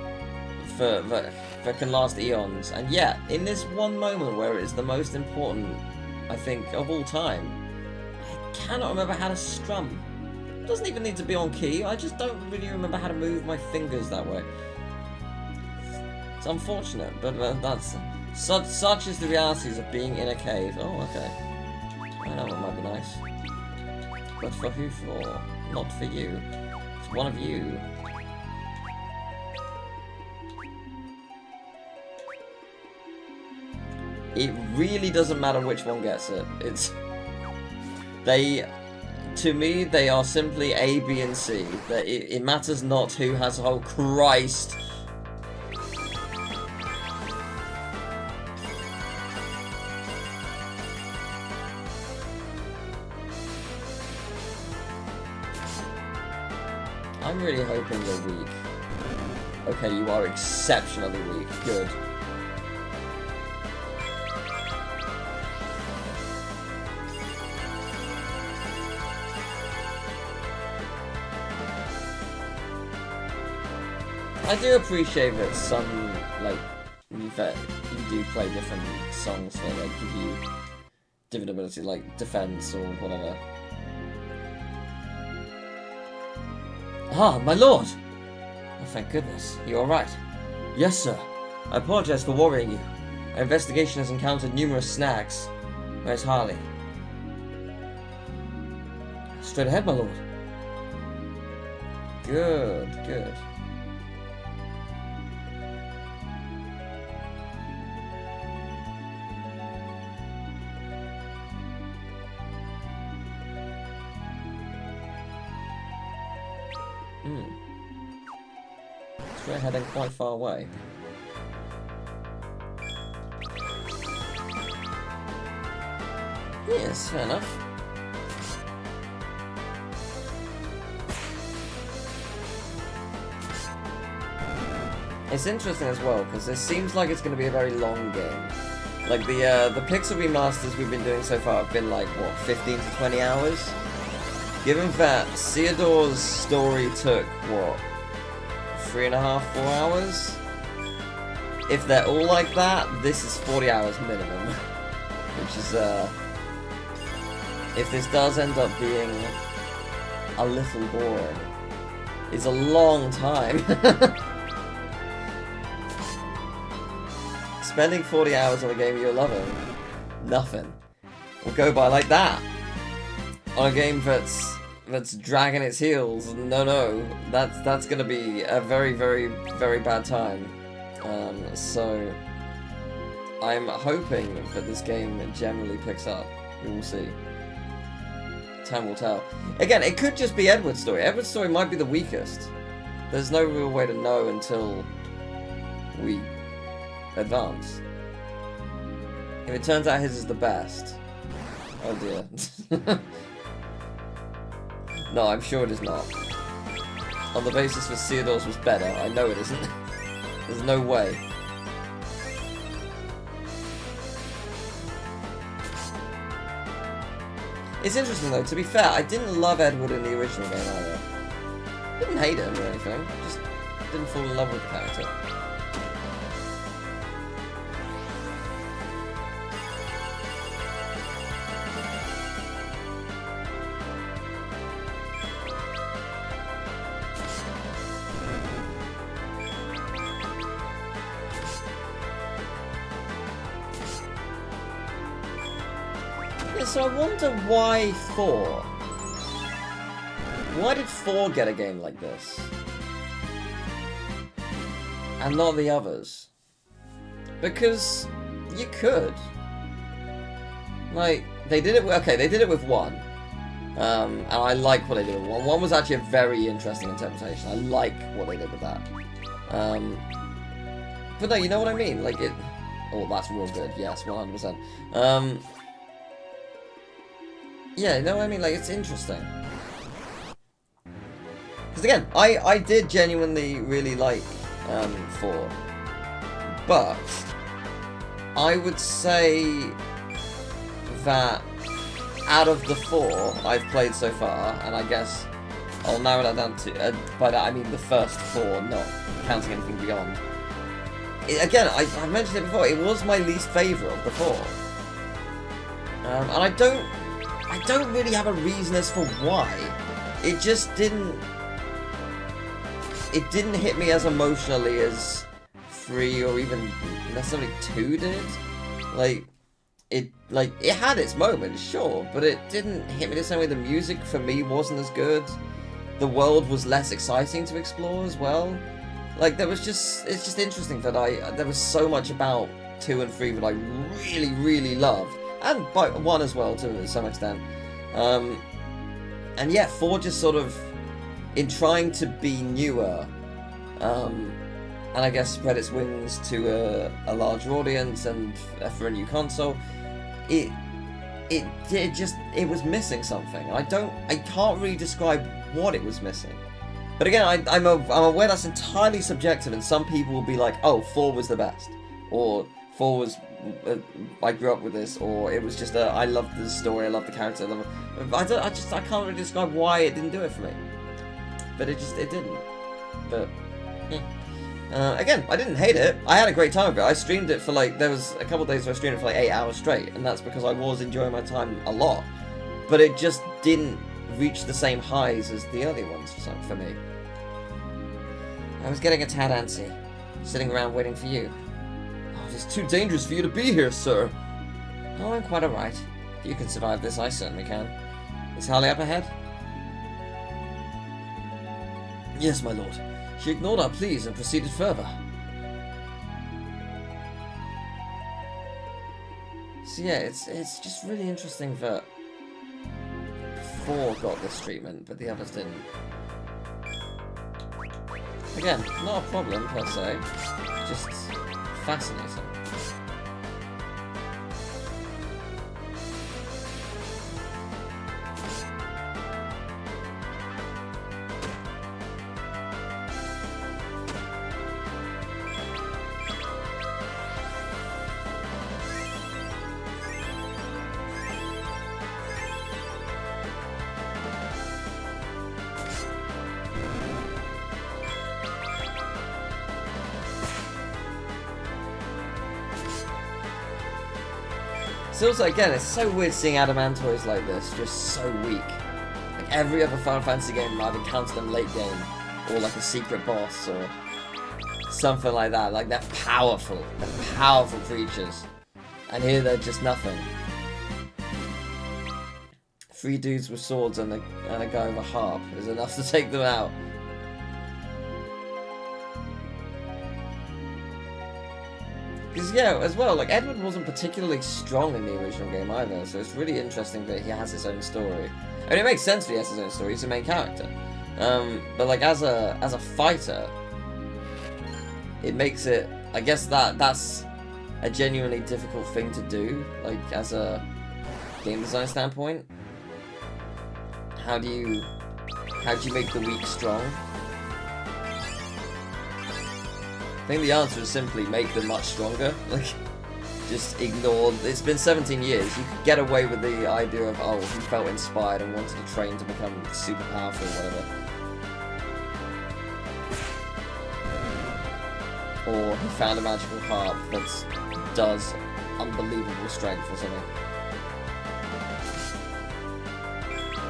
that can last eons, and yet in this one moment where it is the most important, I think, of all time, I cannot remember how to strum. It doesn't even need to be on key. I just don't really remember how to move my fingers that way. It's unfortunate, but that's such is the realities of being in a cave. Oh, okay. I know what might be nice. But for who for? Not for you. It's one of you. It really doesn't matter which one gets it. To me, they are simply A, B, and C. It matters not who has... Oh, Christ! I'm really hoping you're weak. Okay, you are exceptionally weak. Good. I do appreciate that some, you do play different songs that, give you different abilities, like defense or whatever. Ah, my lord! Oh, thank goodness. You alright? Yes, sir. I apologize for worrying you. Our investigation has encountered numerous snags. Where's Harley? Straight ahead, my lord. Good, good. So we're heading quite far away. Yes, fair enough. It's interesting as well, because it seems like it's going to be a very long game. Like, the Pixel remasters we've been doing so far have been like, what, 15 to 20 hours? Given that Theodore's story took, what, 3.5, 4 hours? If they're all like that, this is 40 hours minimum. Which is, if this does end up being a little boring, it's a long time. Spending 40 hours on a game you're loving, nothing will go by like that. On a game that's dragging its heels, no, that's gonna be a very, very, very bad time. So I'm hoping that this game generally picks up. We will see. Time will tell. Again, it could just be Edward's story. Edward's story might be the weakest. There's no real way to know until we advance. If it turns out his is the best, oh dear. No, I'm sure it is not. On the basis that Theodore's was better, I know it isn't. There's no way. It's interesting though, to be fair, I didn't love Edward in the original game either. Didn't hate him or anything, just didn't fall in love with the character. So I wonder why 4? Why did 4 get a game like this? And not the others? Because you could. Like, they did it with, okay, they did it with 1. And I like what they did with 1. 1 was actually a very interesting interpretation. I like what they did with that. But no, you know what I mean? Like, it... Oh, that's real good. Yes, 100%. Yeah, you know what I mean? Like, it's interesting. Because again, I did genuinely really like 4. But I would say that out of the 4 I've played so far, and I guess I'll narrow that down to, by that I mean the first 4, not counting anything beyond. Again, I mentioned it before, it was my least favourite of the 4. And I don't really have a reason as for why. It just didn't... It didn't hit me as emotionally as 3 or even necessarily 2 did. Like, it had its moments, sure, but it didn't hit me the same way. The music, for me, wasn't as good. The world was less exciting to explore as well. Like, there was just... It's just interesting that there was so much about 2 and 3 that I really, really loved. And by 1 as well, to some extent. And yet, 4 just sort of, in trying to be newer, and I guess spread its wings to a larger audience and for a new console, it was missing something. I can't really describe what it was missing. But again, I'm aware that's entirely subjective, and some people will be like, oh, 4 was the best, or 4 was... I grew up with this, or it was just I loved the story, I loved the character, I can't really describe why it didn't do it for me. But it didn't. But again, I didn't hate it. I had a great time with it. I streamed it for there was a couple of days where I streamed it for 8 hours straight, and that's because I was enjoying my time a lot. But it just didn't reach the same highs as the early ones for me. I was getting a tad antsy, sitting around waiting for you. It is too dangerous for you to be here, sir. Oh, I'm quite alright. If you can survive this, I certainly can. Is Harley up ahead? Yes, my lord. She ignored our pleas and proceeded further. So yeah, it's just really interesting that 4 got this treatment, but the others didn't. Again, not a problem per se, just fascinating. So also, again, it's so weird seeing adamantoids like this, just so weak. Like every other Final Fantasy game, I've encountered them late game, or like a secret boss, or something like that. Like they're powerful creatures, and here they're just nothing. 3 dudes with swords and a guy with a harp is enough to take them out. Because, yeah, as well, like, Edward wasn't particularly strong in the original game either, so it's really interesting that he has his own story. I mean, it makes sense that he has his own story, he's the main character. But, like, as a fighter, it makes it, I guess that's a genuinely difficult thing to do, like, as a game design standpoint. How do you make the weak strong? I think the answer is simply make them much stronger. Like, just ignore. It's been 17 years. You could get away with the idea of, oh, he felt inspired and wanted to train to become super powerful or whatever. Or he found a magical harp that does unbelievable strength or something.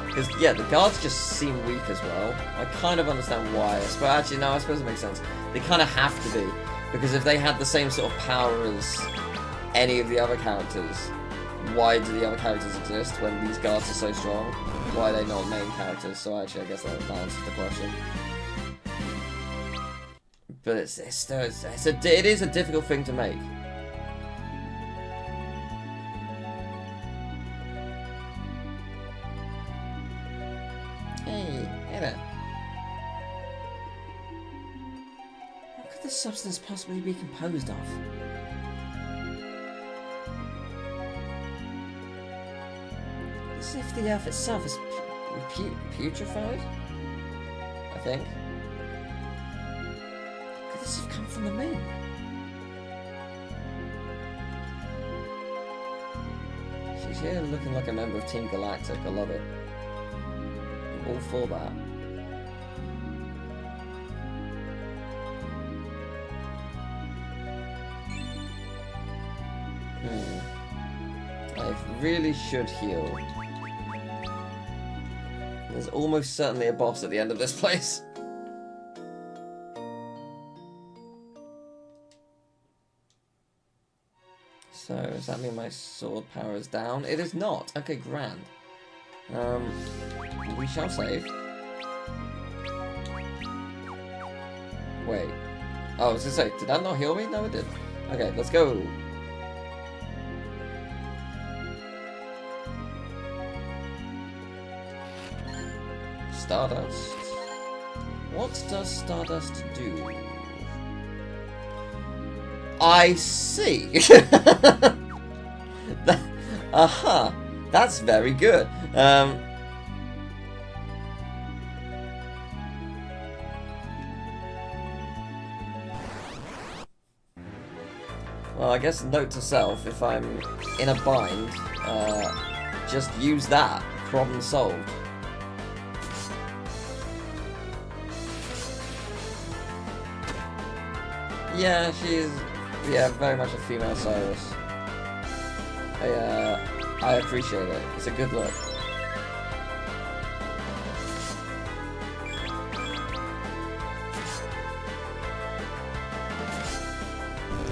Because, yeah, the guards just seem weak as well. I kind of understand why. But actually, no, I suppose it makes sense. They kind of have to be. Because if they had the same sort of power as any of the other characters, why do the other characters exist when these guards are so strong? Why are they not main characters? So actually, I guess that answers the question. But it is a difficult thing to make. Hey there. What could this substance possibly be composed of? As if the Earth itself is putrefied? I think. Could this have come from the moon? She's here looking like a member of Team Galactic. I love it. I'm all for that. I really should heal. There's almost certainly a boss at the end of this place. So, does that mean my sword power is down? It is not. Okay, grand. We shall save. Wait. Oh, I was gonna say, did that not heal me? No, it did. Okay, let's go. Stardust. What does Stardust do? I see. Aha. That's very good. Well, I guess note to self, if I'm in a bind, just use that. Problem solved. Yeah, she's very much a female Cyrus. I appreciate it. It's a good look.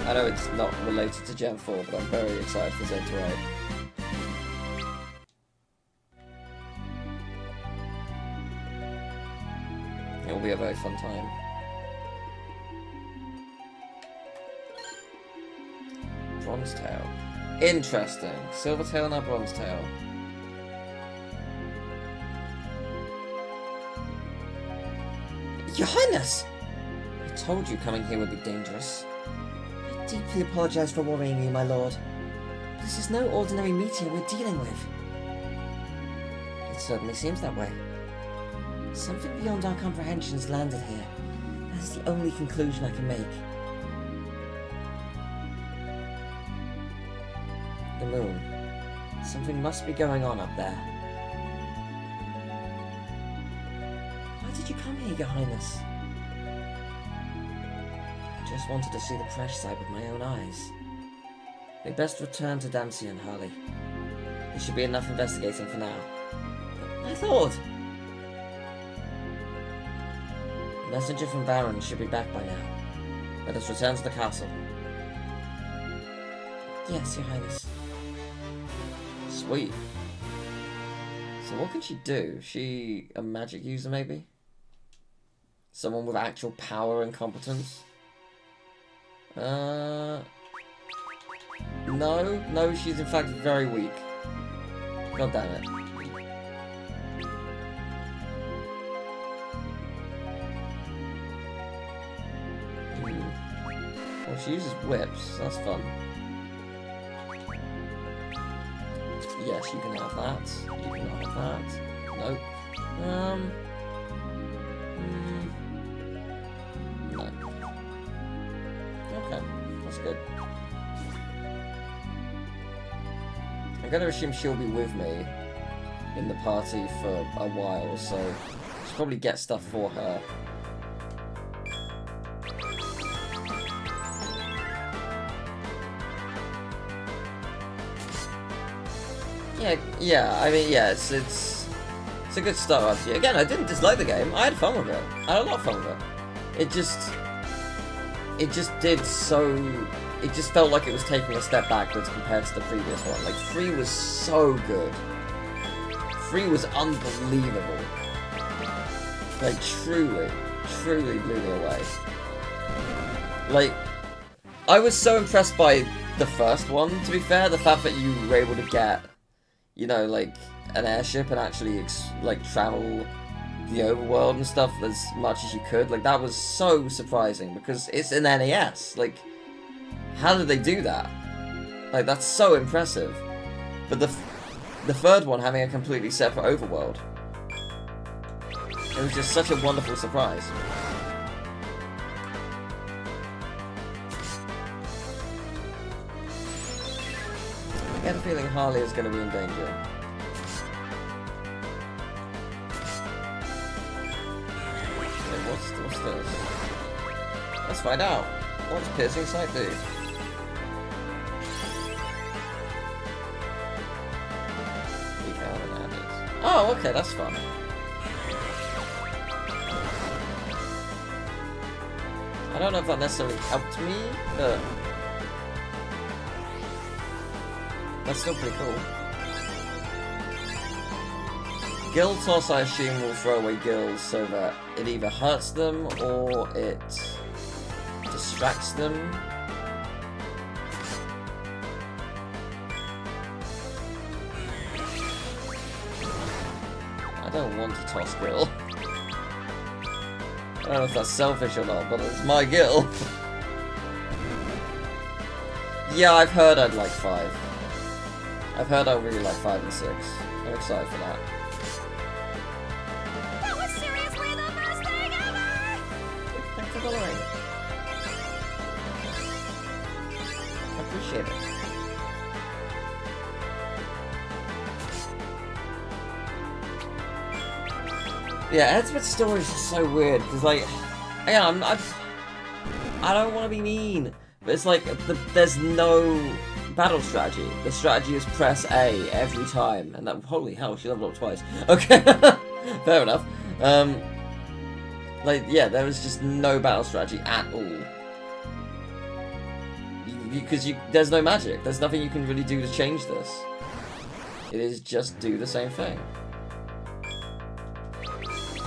I know it's not related to Gen 4, but I'm very excited for Z2A. It will be a very fun time. Bronze Tail. Interesting. Silver Tail, now Bronze Tail. Your Highness! I told you coming here would be dangerous. I deeply apologize for worrying you, my lord. This is no ordinary meteor we're dealing with. It certainly seems that way. Something beyond our comprehension has landed here. That is the only conclusion I can make. The moon. Something must be going on up there. Why did you come here, Your Highness? I just wanted to see the crash site with my own eyes. We best return to Damsian, Harley. This should be enough investigating for now. My lord! The messenger from Baron should be back by now. Let us return to the castle. Yes, Your Highness. Sweet. So what can she do? She a magic user, maybe? Someone with actual power and competence? No, she's in fact very weak. God damn it. Well, she uses whips, that's fun. Yes, you can have that. You can have that. Nope. No. Okay, that's good. I'm gonna assume she'll be with me in the party for a while, so she'll probably get stuff for her. Yeah, I mean, yeah, it's a good start actually. Again, I didn't dislike the game. I had fun with it. I had a lot of fun with it. It just felt like it was taking a step backwards compared to the previous one. Like, 3 was so good. 3 was unbelievable. Like, truly blew me away. Like, I was so impressed by the first one, to be fair. The fact that you were able to get, you know, like, an airship and actually, like, travel the overworld and stuff as much as you could. Like, that was so surprising, because it's an NES. Like, how did they do that? Like, that's so impressive. But the third one having a completely separate overworld. It was just such a wonderful surprise. I get a feeling Harley is going to be in danger. Okay, what's this? Let's find out. What's Piercing Sight do? Oh, okay, that's fun. I don't know if that necessarily helped me, but that's still pretty cool. Gill Toss, I assume, will throw away gills so that it either hurts them or it distracts them. I don't want to toss Gill. I don't know if that's selfish or not, but it's my Gill. Yeah, I've heard I'd like 5. I've heard I really like 5 and 6. I'm excited for that. That was seriously the best thing ever! Thanks for following. I appreciate it. Yeah, Edsmith's story is just so weird, because, like, again, I don't want to be mean, but it's like, there's no battle strategy. The strategy is press A every time, and that, holy hell, she leveled up twice. Okay, fair enough. Like, yeah, there was just no battle strategy at all. because there's no magic. There's nothing you can really do to change this. It is just do the same thing.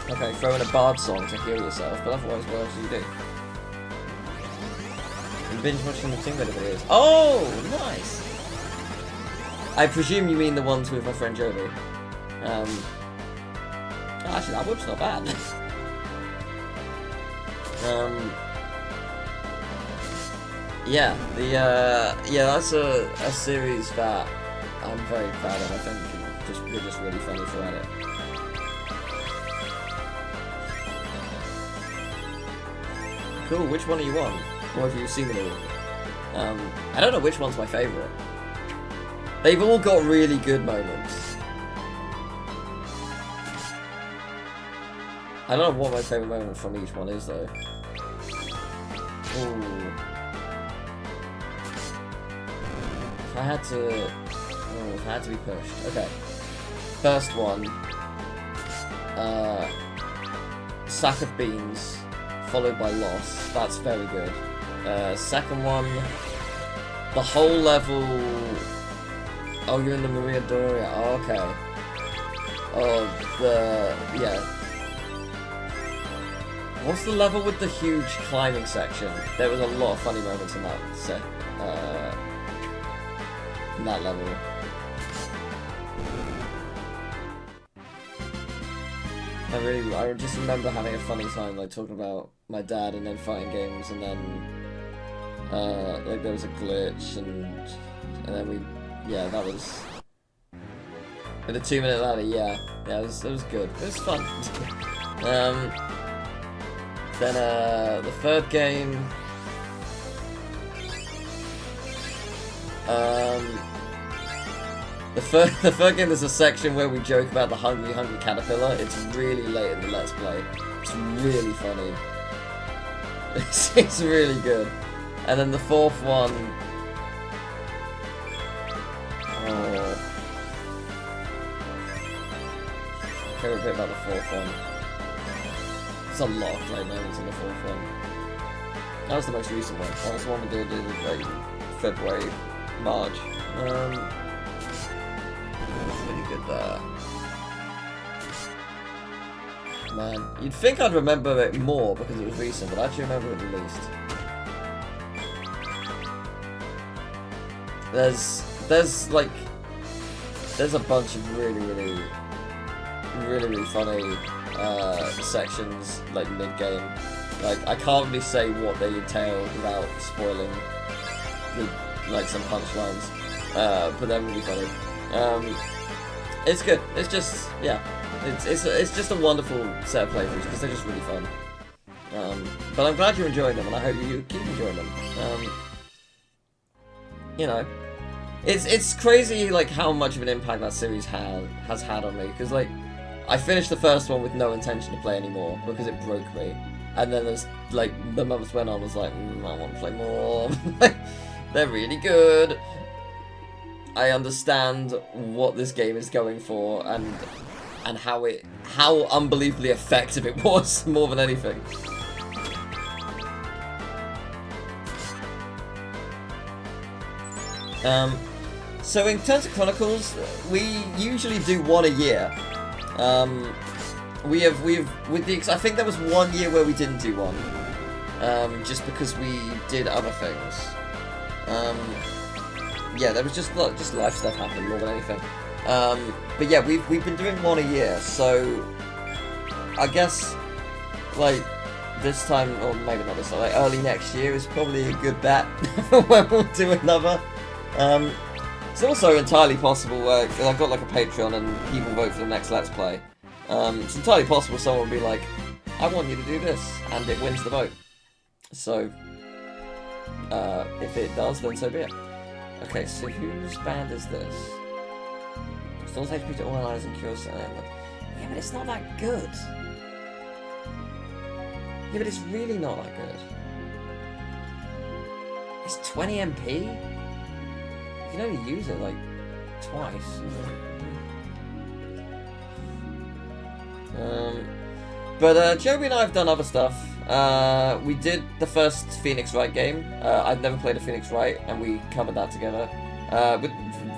Okay, throw in a bard song to heal yourself, but otherwise, what else do you do? And binge watching the Tomb Raider videos. Oh, nice! I presume you mean the ones with my friend Joby. Actually, that whip's not bad. Yeah, that's a series that I'm very proud of. I think we're just really funny throughout it. Cool. Which one are you on? Or have you seen them all? I don't know which one's my favourite. They've all got really good moments. I don't know what my favourite moment from each one is though. Ooh. If I had to be pushed. Okay. First one. Sack of Beans, followed by Loss. That's very good. Second one. The whole level. Oh, you're in the Maria Doria. Oh, okay. Oh, yeah. What's the level with the huge climbing section? There was a lot of funny moments in that set. In that level. I just remember having a funny time, like talking about my dad and then fighting games, and then like there was a glitch, and then that was with the 2-minute ladder. Yeah, it was good. It was fun. Then the third game. The third game, there's a section where we joke about the hungry caterpillar. It's really late in the Let's Play. It's really funny. It's really good. And then the fourth one... Oh. My favourite bit about the fourth one. There's a lot of great moments in the fourth one. That was the most recent one. That was the one we did in like February, March. Really good there. Man, you'd think I'd remember it more because it was recent, but I actually remember it the least. There's a bunch of really funny sections like mid-game. Like I can't really say what they entail without spoiling some punchlines. But they're really funny. It's good. It's just, yeah. It's just a wonderful set of playthroughs because they're just really fun. But I'm glad you're enjoying them, and I hope you keep enjoying them. You know, it's crazy like how much of an impact that series has had on me, because like I finished the first one with no intention to play anymore because it broke me, and then as like the months went on, I was like, I want to play more. They're really good. I understand what this game is going for and how unbelievably effective it was more than anything. So in terms of Chronicles, we usually do one a year. I think there was 1 year where we didn't do one, just because we did other things. Yeah, there was just life stuff happened more than anything. But yeah, we've been doing one a year, so I guess like this time, or maybe not this time, like early next year is probably a good bet when we'll do another. It's also entirely possible, because I've got like a Patreon and people vote for the next Let's Play. It's entirely possible someone will be like, I want you to do this, and it wins the vote. So, if it does, then so be it. Okay, so whose band is this? Stores HP to all allies and cures. Yeah, but it's not that good. Yeah, but it's really not that good. It's 20 MP? You can only use it like twice. But Joby and I have done other stuff. We did the first Phoenix Wright game. I'd never played a Phoenix Wright, and we covered that together.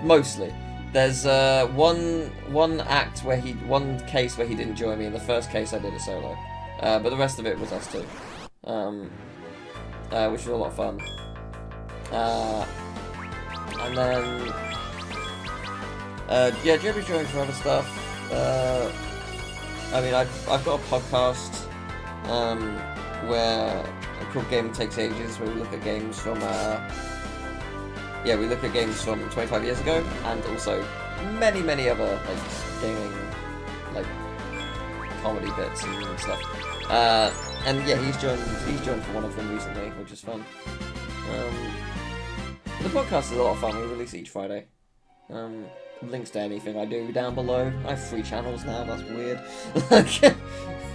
Mostly. There's one case where he didn't join me. In the first case, I did it solo. But the rest of it was us two. Which was a lot of fun. And then... yeah, Jeremy's joined for other stuff. I mean, I've got a podcast where called Gaming Takes Ages, where we look at games from we look at games from 25 years ago, and also many other like gaming, like comedy bits and stuff. And yeah, he's joined for one of them recently, which is fun. The podcast is a lot of fun. We release each Friday. Links to anything I do down below. I have 3 channels now. That's weird.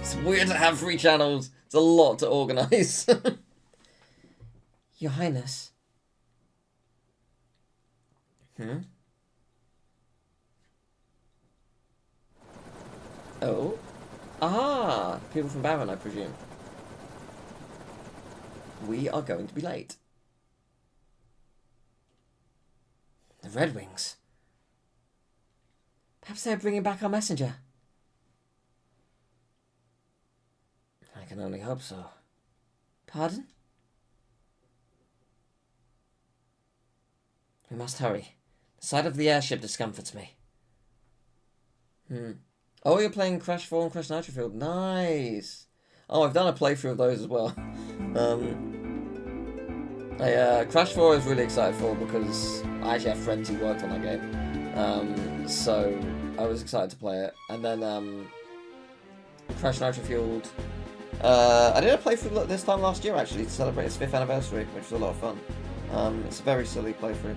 It's weird to have 3 channels. It's a lot to organise. Your Highness. Oh? Ah! People from Baron, I presume. We are going to be late. The Red Wings. Perhaps they're bringing back our messenger. I can only hope so. Pardon? We must hurry. The sight of the airship discomforts me. Oh, you're playing Crash 4 and Crash Nitro Field. Nice! Oh, I've done a playthrough of those as well. Crash 4 I was really excited for because I actually have friends who worked on that game. So I was excited to play it. And then Crash Nitro Field. I did a playthrough this time last year actually to celebrate its 5th anniversary, which was a lot of fun. It's a very silly playthrough.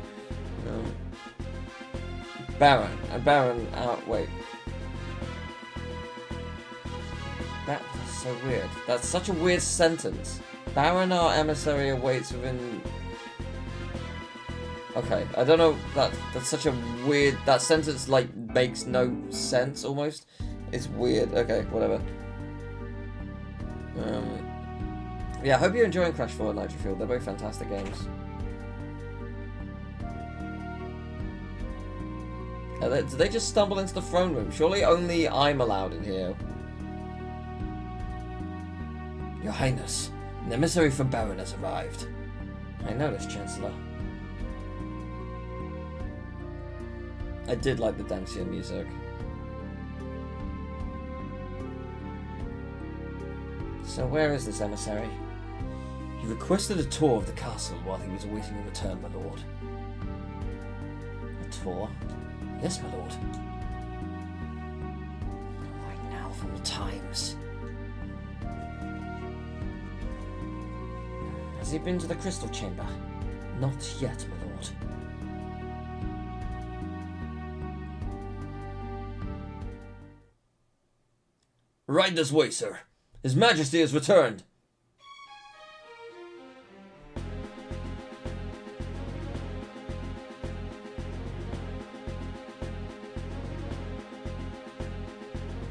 Baron. Wait. That's so weird. That's such a weird sentence. Baron, our emissary, awaits within... Okay, I don't know, that's such a weird... That sentence, like, makes no sense, almost. It's weird. Okay, whatever. Yeah, I hope you're enjoying Crash 4 and Nitro Field. They're both fantastic games. Did they just stumble into the throne room? Surely only I'm allowed in here. Your Highness, an emissary from Baron has arrived. I noticed, Chancellor. I did like the Dancian music. So where is this emissary? He requested a tour of the castle while he was awaiting a return, my lord. A tour? Yes, my lord. Right now from the Times. Has he been to the Crystal Chamber? Not yet, my lord. Right this way, sir. His Majesty has returned.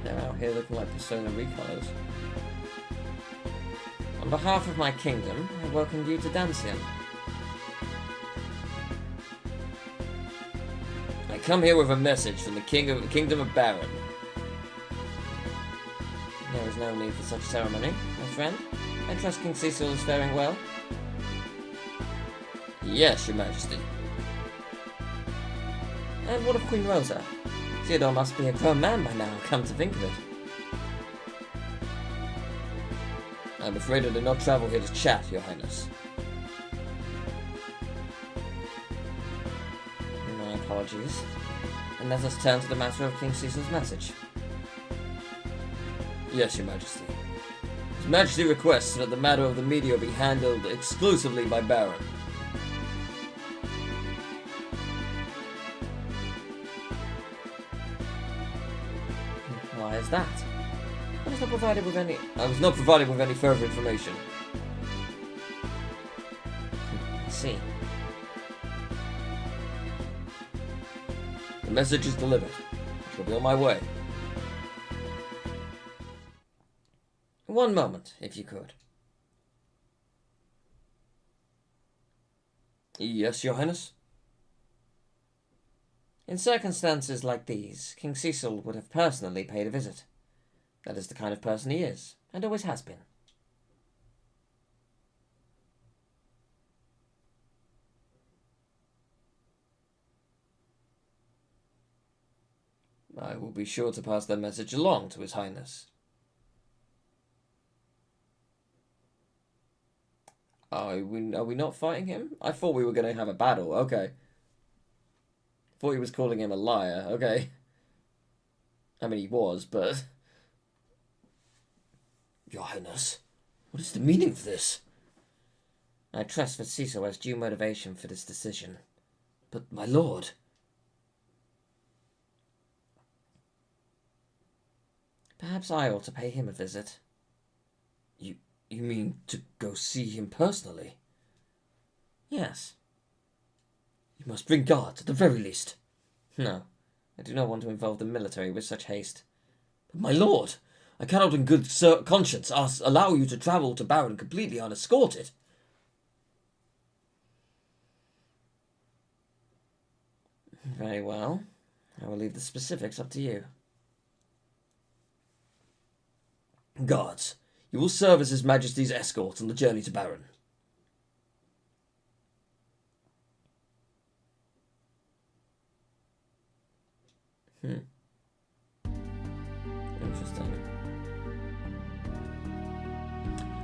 They're out here looking like Persona recolors. On behalf of my kingdom, I welcome you to Dancian. I come here with a message from the Kingdom of Baron. There is no need for such ceremony, my friend. I trust King Cecil is faring well. Yes, Your Majesty. And what of Queen Rosa? Theodore must be a grown man by now, come to think of it. I'm afraid I did not travel here to chat, Your Highness. My apologies. And let us turn to the matter of King Cecil's message. Yes, Your Majesty. His Majesty requests that the matter of the meteor be handled exclusively by Baron. Why is that? I was not provided with any further information. I see. The message is delivered. I shall be on my way. One moment, if you could. Yes, Your Highness? In circumstances like these, King Cecil would have personally paid a visit. That is the kind of person he is, and always has been. I will be sure to pass that message along to His Highness. Are we not fighting him? I thought we were going to have a battle. Okay. Thought he was calling him a liar. Okay. I mean, he was, but... Your Highness, what is the meaning of this? I trust that Cecil has due motivation for this decision. But, my lord... Perhaps I ought to pay him a visit. You mean to go see him personally? Yes. You must bring guards, at the very least. No, I do not want to involve the military with such haste. But my lord, I cannot in good conscience allow you to travel to Baron completely unescorted. Very well. I will leave the specifics up to you. Guards, you will serve as His Majesty's escort on the journey to Baron. Interesting.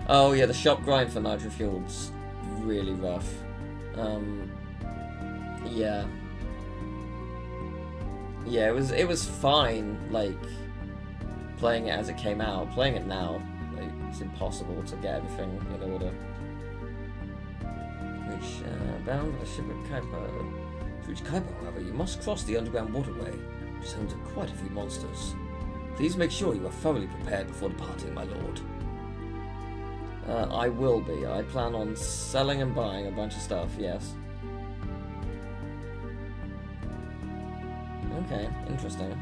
Oh yeah, the shop grind for nitro fuel's really rough. Yeah. Yeah, it was fine, like, playing it as it came out. Playing it now, like, it's impossible to get everything in order. Bound with a ship at Kuiper. To reach Kuiper, however, you must cross the underground waterway, which is home to quite a few monsters. Please make sure you are thoroughly prepared before departing, my lord. I will be. I plan on selling and buying a bunch of stuff, yes. Okay, interesting.